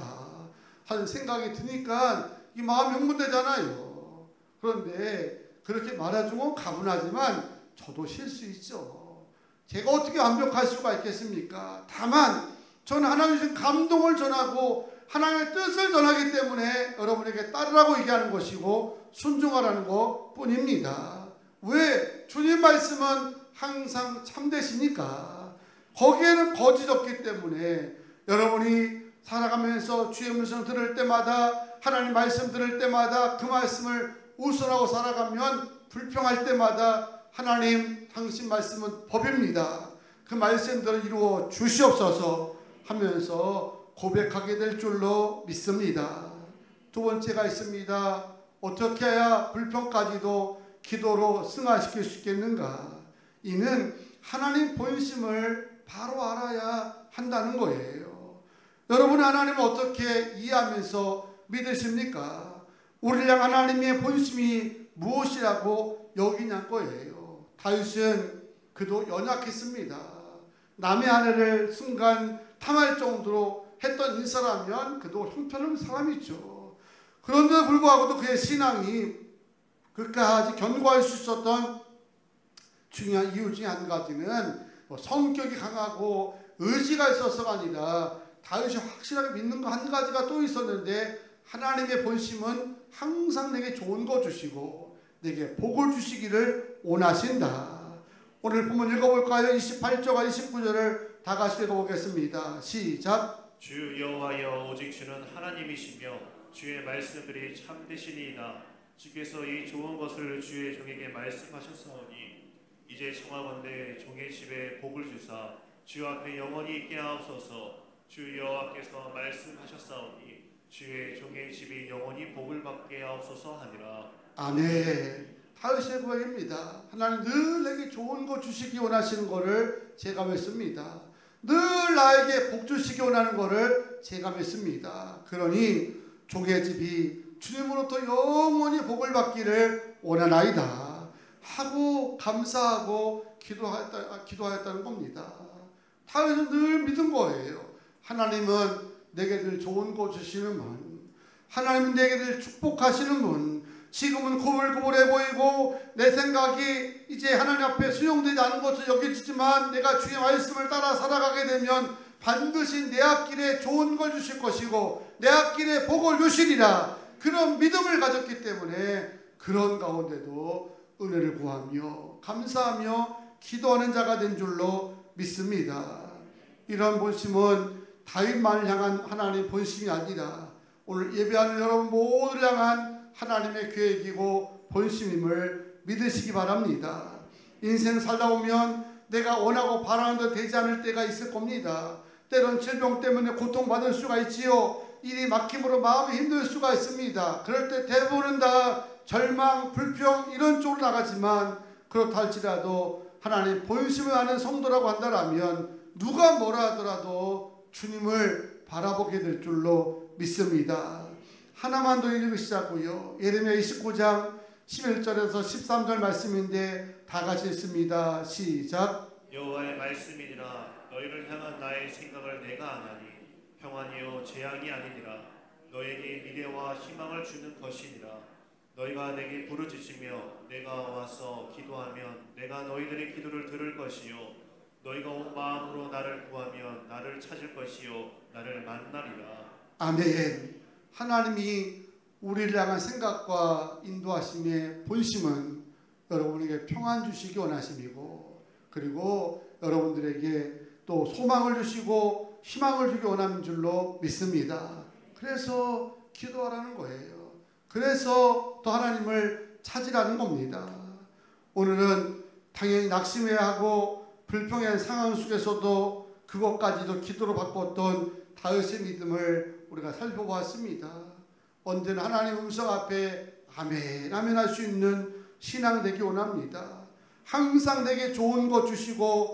하는 생각이 드니까 이 마음이 흥분되잖아요. 그런데 그렇게 말해주면 가분하지만 저도 실수 있죠. 제가 어떻게 완벽할 수가 있겠습니까? 다만 저는 하나님의 주신 감동을 전하고 하나님의 뜻을 전하기 때문에 여러분에게 따르라고 얘기하는 것이고 순종하라는 것 뿐입니다. 왜? 주님 말씀은 항상 참되시니까. 거기에는 거짓 없기 때문에 여러분이 살아가면서 주의 말씀 들을 때마다, 하나님 말씀 들을 때마다 그 말씀을 우선하고 살아가면 불평할 때마다 하나님 당신 말씀은 법입니다. 그 말씀들을 이루어 주시옵소서 하면서 고백하게 될 줄로 믿습니다. 두 번째가 있습니다. 어떻게 해야 불평까지도 기도로 승화시킬 수 있겠는가? 이는 하나님 본심을 바로 알아야 한다는 거예요. 여러분, 하나님을 어떻게 이해하면서 믿으십니까? 우리를 향한 하나님의 본심이 무엇이라고 여기냐는 거예요. 다윗은 그도 연약했습니다. 남의 아내를 순간 탐할 정도로 했던 인사라면 그도 형편없는 사람이죠. 그런데도 불구하고도 그의 신앙이 끝까지 견고할 수 있었던 중요한 이유 중에 한 가지는 성격이 강하고 의지가 있어서가 아니라 다윗이 확실하게 믿는 거 한 가지가 또 있었는데, 하나님의 본심은 항상 내게 좋은 거 주시고 내게 복을 주시기를 원하신다. 오늘 본문 읽어볼까요? 28절과 29절을 다 같이 읽어보겠습니다. 시작. 주 여호와여, 오직 주는 하나님이시며 주의 말씀들이 참되시니이다. 주께서 이 좋은 것을 주의 종에게 말씀하셨사오니 이제 청하건대 종의 집에 복을 주사 주 앞에 영원히 있게 하옵소서. 주 여호와께서 말씀하셨사오니 주의 종의 집이 영원히 복을 받게 하옵소서 하니라. 아멘. 다윗의 고백입니다. 하나님 늘 내게 좋은 거 주시기 원하시는 거를 제가 믿습니다. 늘 나에게 복 주시기 원하는 거를 제가 믿습니다. 그러니 종의 집이 주님으로부터 영원히 복을 받기를 원하나이다 하고 감사하고 기도하였다는 겁니다. 다윗은 늘 믿은 거예요. 하나님은 내게 늘 좋은 거 주시는 분, 하나님은 내게 늘 축복하시는 분. 지금은 고물고물해 보이고 내 생각이 이제 하나님 앞에 수용되지 않은 것으로 여겨지지만 내가 주의 말씀을 따라 살아가게 되면 반드시 내 앞길에 좋은 걸 주실 것이고 내 앞길에 복을 주시리라. 그런 믿음을 가졌기 때문에 그런 가운데도 은혜를 구하며 감사하며 기도하는 자가 된 줄로 믿습니다. 이런 본심은 다윗만을 향한 하나님의 본심이 아니라 오늘 예배하는 여러분 모두를 향한 하나님의 계획이고 본심임을 믿으시기 바랍니다. 인생 살다 보면 내가 원하고 바라는 대로 되지 않을 때가 있을 겁니다. 때론 질병 때문에 고통받을 수가 있지요. 일이 막힘으로 마음이 힘들 수가 있습니다. 그럴 때 대부분은 다 절망, 불평 이런 쪽으로 나가지만 그렇다 할지라도 하나님 본심을 아는 성도라고 한다면 누가 뭐라 하더라도 주님을 바라보게 될 줄로 믿습니다. 하나만 더 읽으시자고요. 예레미야 29장 11절에서 13절 말씀인데 다 같이 읽습니다. 시작. 여호와의 말씀이니라. 너희를 향한 나의 생각을 내가 아나니 평안이요 재앙이 아니니라. 너에게 미래와 희망을 주는 것이니라. 너희가 내게 부르짖으며 내가 와서 기도하면 내가 너희들의 기도를 들을 것이요 너희가 온 마음으로 나를 구하면 나를 찾을 것이요 나를 만나리라. 아멘. 하나님이 우리를 향한 생각과 인도하심의 본심은 여러분에게 평안 주시기 원하심이고, 그리고 여러분들에게 또 소망을 주시고 희망을 주기 원하는 줄로 믿습니다. 그래서 기도하라는 거예요. 그래서 또 하나님을 찾으라는 겁니다. 오늘은 당연히 낙심해야 하고 불평한 상황 속에서도 그것까지도 기도로 바꿨던 다윗의 믿음을 우리가 살펴보았습니다. 언제나 하나님 음성 앞에 아멘 아멘 할 수 있는 신앙 되기 원합니다. 항상 내게 좋은 것 주시고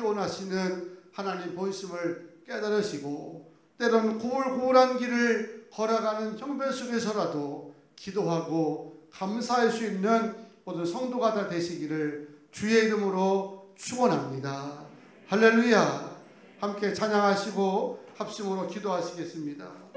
원하시는 하나님 본심을 깨달으시고, 때로는 고울고울한 길을 걸어가는 형편 속에서라도 기도하고 감사할 수 있는 모든 성도가 다 되시기를 주의 이름으로 축원합니다. 할렐루야. 함께 찬양하시고 합심으로 기도하시겠습니다.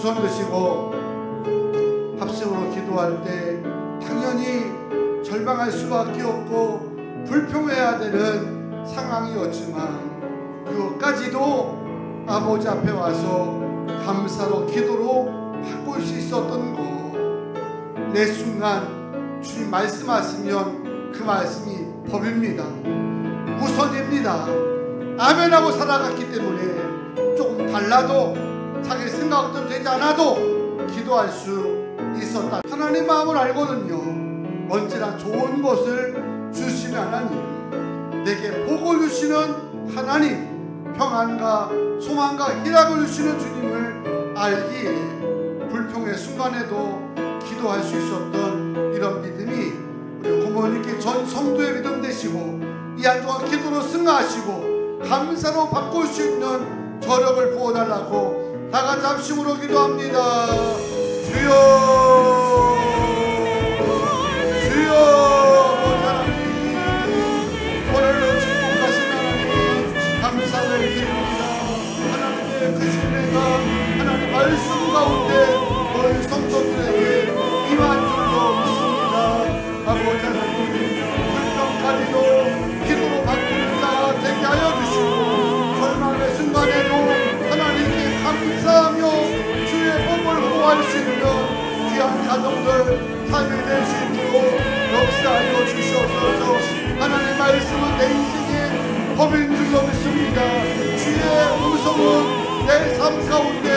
손 드시고 합심으로 기도할 때 당연히 절망할 수밖에 없고 불평해야 되는 상황이었지만 그것까지도 아버지 앞에 와서 감사로 기도로 바꿀 수 있었던 거, 내 순간 주님 말씀하시면 그 말씀이 법입니다. 우선입니다. 아멘하고 살아갔기 때문에 조금 달라도 자기 생각대로 되지 않아도 기도할 수 있었다. 하나님 마음을 알거든요. 언제나 좋은 것을 주시는 하나님, 내게 복을 주시는 하나님, 평안과 소망과 희락을 주시는 주님을 알기에 불평의 순간에도 기도할 수 있었던 이런 믿음이 우리 고모님께 전 성도의 믿음 되시고 이 한 동안 기도로 승하하시고 감사로 바꿀 수 있는 저력을 부어달라고 다같이 합심으로 기도합니다. 주여, 주여, 하나님, 오늘도 축복하신 하나님 감사를 드립니다. 하나님의 그 신뢰가 하나님 말씀 가운데 너희 성도들에게 임한 줄로 믿습니다. 아버지 하나님, 불평까지도 기도로 바꾸는 자 되게 하여 주시고 절망의 순간에도 하나님께 감사하며 주의 복을 구할 수 있는 귀한 가정들, 하게 될 수 있도록 역사하여 주시옵소서. 하나님의 말씀은 내 인생의 법인 줄로 믿습니다. 주의 음성은 내 삶 가운데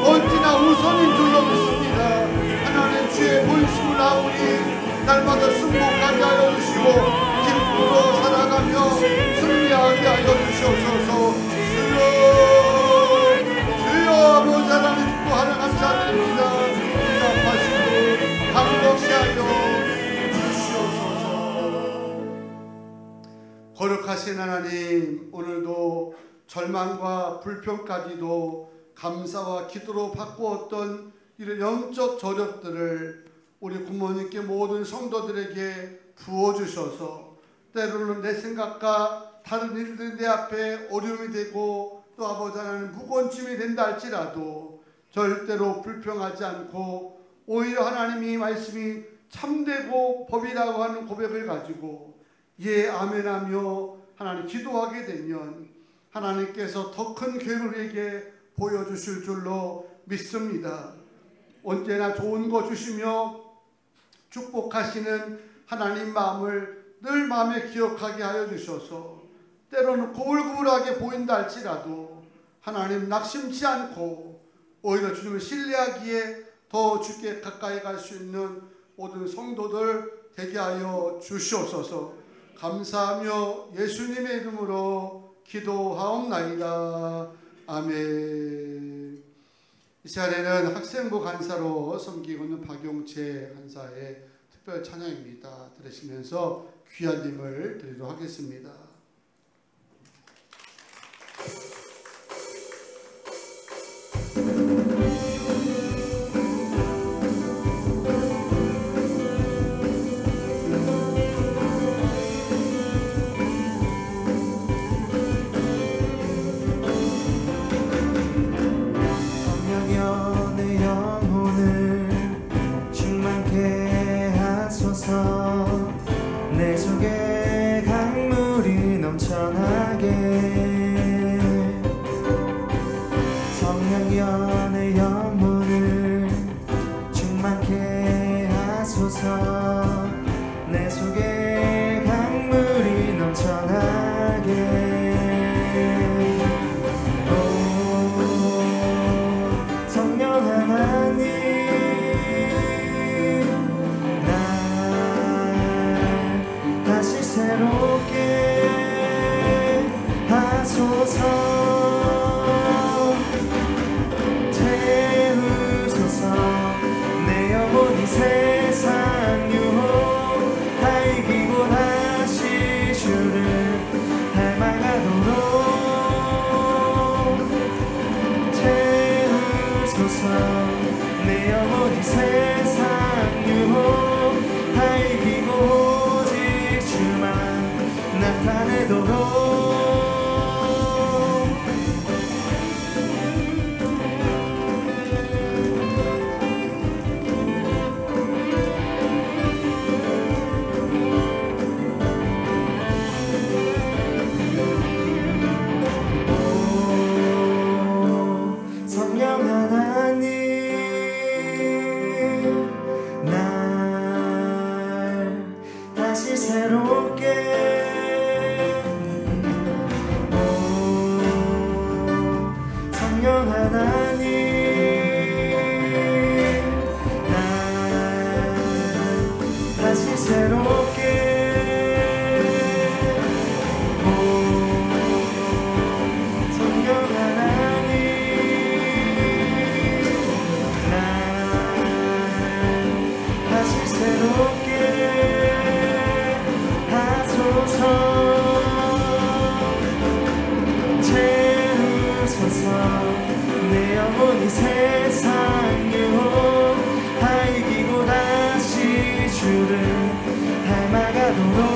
언제나 우선인 줄로 믿습니다. 하나님 주의 본심을 아우니 날마다 승복하게 하여 주시고 기쁨으로 살아가며 승리하게 하여 주시옵소서. 주여 아버지 하나님 듣고 하나 감사드립니다. 응답하시고 감격시 하여 주시옵소서. 거룩하신 하나님, 오늘도 절망과 불평까지도 감사와 기도로 바꾸었던 이런 영적 저력들을 우리 부모님께 모든 성도들에게 부어주셔서 때로는 내 생각과 다른 일들이 내 앞에 어려움이 되고 또 아버지 하나님 무거운 짐이 된다 할지라도 절대로 불평하지 않고 오히려 하나님이 말씀이 참되고 법이라고 하는 고백을 가지고 예 아멘하며 하나님 기도하게 되면 하나님께서 더 큰 교회를 우리에게 보여주실 줄로 믿습니다. 언제나 좋은 거 주시며 축복하시는 하나님 마음을 늘 마음에 기억하게 하여 주셔서 때로는 고불고불하게 보인다 할지라도 하나님 낙심치 않고 오히려 주님을 신뢰하기에 더 주께 가까이 갈 수 있는 모든 성도들 되게 하여 주시옵소서. 감사하며 예수님의 이름으로 기도하옵나이다. 아멘. 이 시간에는 학생부 간사로 섬기고 있는 박용채 간사의 특별 찬양입니다. 들으시면서 귀한님을 드리도록 하겠습니다. 내 속에 강물이 넘쳐나게 성령여 내 영혼을 충만케 하소서. 내 속에 강물이 넘쳐나게 오 성령 하나님 새롭게 하소서. 채우소서. 내 영혼이 세상 유혹 다 이기고 다시 주를 닮아가도록 채우소서. 내 영혼이 세상 유혹 다 이기고 나타내도록 성령 하나님 날 다시 새롭게 성령 하나님 날 다시 새롭게 성령 하나님 날 다시 새롭게 하소서. 내 영혼이 세상 유혹 다 이기고 다시 주를 닮아가도록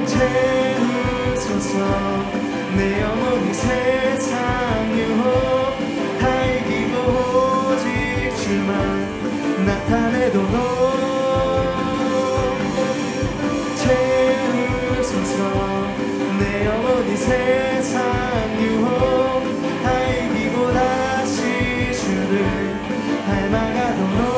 채우소서. 내 영혼이 세상 유혹 다 이기고 오직 주만 나타내도록 채우소서. 내 영혼이 세상 유혹 다 이기고 다시 주를 닮아가도록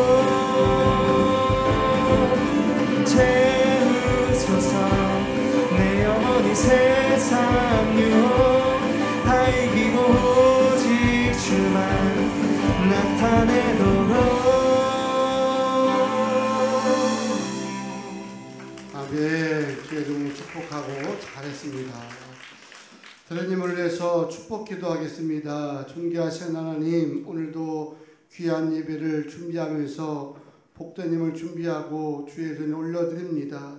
나타내도록. 아멘. 주의 종을 축복하고 잘했습니다. 들으님을 위해서 축복 기도하겠습니다. 존귀하신 하나님, 오늘도 귀한 예배를 준비하면서 복된 힘을 준비하고 주의 손에 올려드립니다.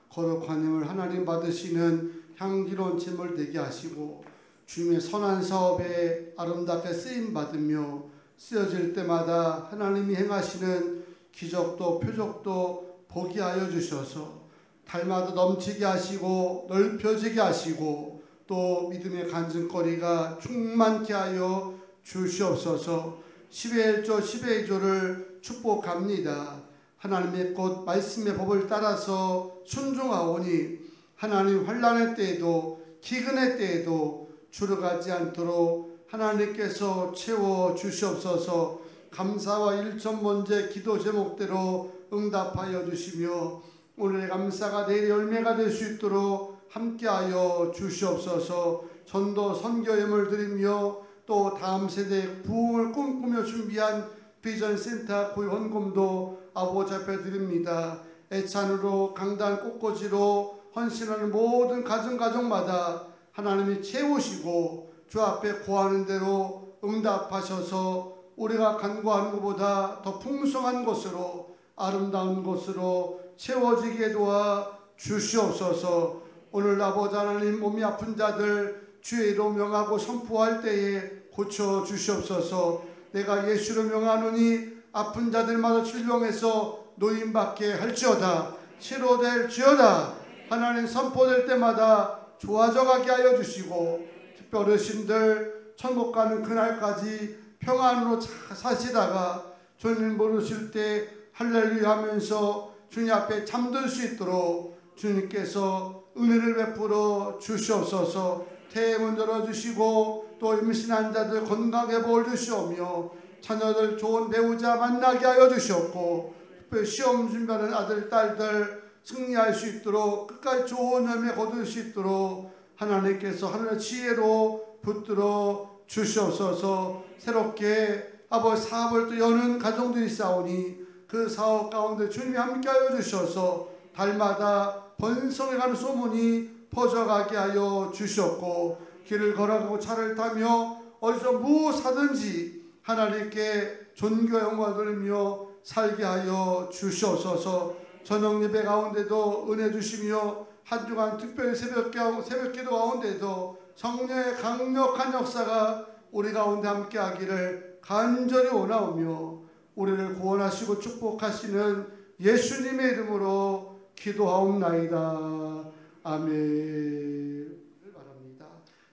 거룩한 힘을 하나님 받으시는 향기로운 제물 되게 하시고 주님의 선한 사업에 아름답게 쓰임받으며 쓰여질 때마다 하나님이 행하시는 기적도 표적도 보게 하여 주셔서 달마다 넘치게 하시고 넓혀지게 하시고 또 믿음의 간증거리가 충만케 하여 주시옵소서. 10의 1조 10의 2조를 축복합니다. 하나님의 곧 말씀의 법을 따라서 순종하오니 하나님 환난의 때에도 기근의 때에도 주룩하지 않도록 하나님께서 채워 주시옵소서. 감사와 일천번제 기도 제목대로 응답하여 주시며 오늘의 감사가 내일 열매가 될 수 있도록 함께하여 주시옵소서. 전도 선교임을 드리며 또 다음 세대 부흥을 꿈꾸며 준비한 비전센터 후원금도 아버지 앞에 드립니다. 애찬으로 강단 꽃꽂이로 헌신하는 모든 가정마다 하나님이 채우시고 주 앞에 구하는 대로 응답하셔서 우리가 간구하는 것보다 더 풍성한 것으로 아름다운 것으로 채워지게 도와 주시옵소서. 오늘 아버지 하나님, 몸이 아픈 자들 주의 이름 명하고 선포할 때에 고쳐 주시옵소서. 내가 예수로 명하노니 아픈 자들마다 질병에서 노임받게 할지어다. 치료될지어다. 하나님 선포될 때마다 좋아져가게 하여 주시고 특별 어르신들 천국 가는 그날까지 평안으로 사시다가 주님 부르실 때 할렐루야 하면서 주님 앞에 잠들 수 있도록 주님께서 은혜를 베풀어 주시옵소서. 태문 열어주시고 또 임신한 자들 건강에 볼 주시오며 자녀들 좋은 배우자 만나게 하여 주시옵고 특별히 시험 준비하는 아들 딸들 승리할 수 있도록 끝까지 좋은 열매 거둘 수 있도록 하나님께서 하늘의 지혜로 붙들어 주시옵소서. 새롭게 아버지 사업을 또 여는 가정들이 있사오니 그 사업 가운데 주님이 함께하여 주셔서 달마다 번성해가는 소문이 퍼져가게 하여 주셨고 길을 걸어가고 차를 타며 어디서 무엇하든지 하나님께 존귀와 영광을 돌리며 살게 하여 주시옵소서. 저녁 예배 가운데도 은혜 주시며 한 주간 특별히 새벽기도 가운데도 성령의 강력한 역사가 우리 가운데 함께하기를 간절히 원하오며 우리를 구원하시고 축복하시는 예수님의 이름으로 기도하옵나이다. 아멘. 바랍니다.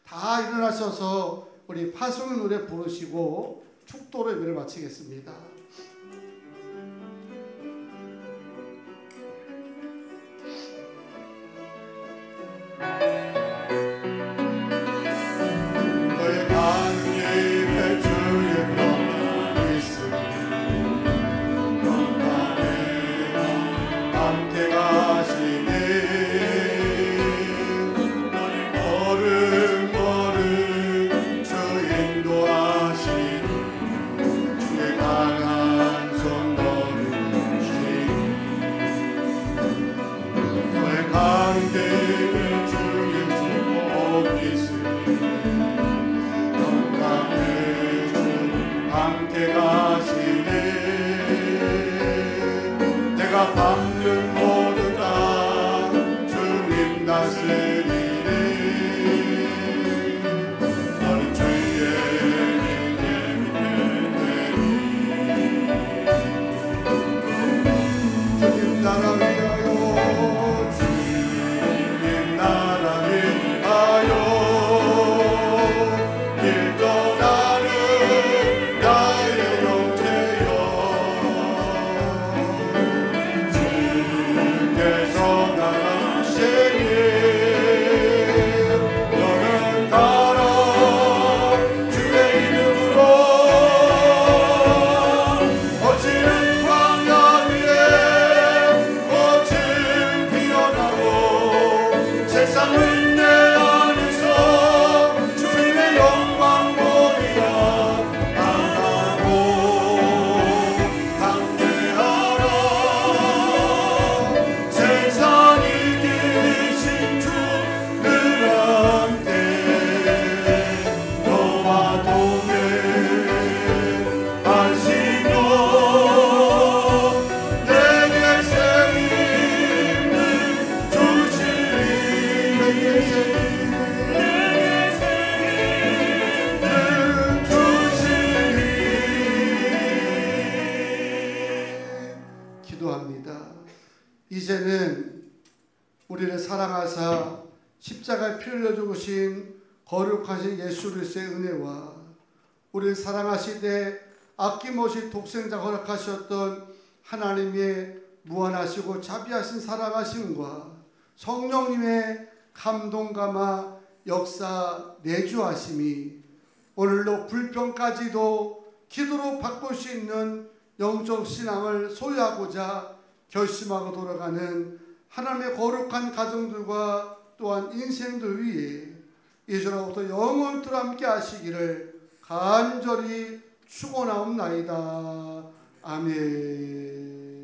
다 일어나셔서 우리 파송의 노래 부르시고 축도로 예배를 마치겠습니다. 너의 강림의 주의 평안이 있으니 평안에 함께 가시네. 너의 걸음걸음 주 인도하시니 주의 강한 손 거두시니 너의 강림의 주의 축복이 있으니 평강의 주 함께 가시네. 내가 밟는 모든 땅 주님 다스리네. 너는 주의 의 밑에 되니 주님 나라 위하여 주님 이제는 우리를 사랑하사 십자가에 피 흘려 죽으신 거룩하신 예수 그리스도의 은혜와 우리를 사랑하시되 아낌없이 독생자 허락하셨던 하나님의 무한하시고 자비하신 사랑하심과 성령님의 감동감화 역사 내주하심이 오늘도 불평까지도 기도로 바꿀 수 있는 영적 신앙을 소유하고자 결심하고 돌아가는 하나님의 거룩한 가정들과 또한 인생들 위에 이제로부터 영원토록 함께 하시기를 간절히 축원하옵나이다. 아멘.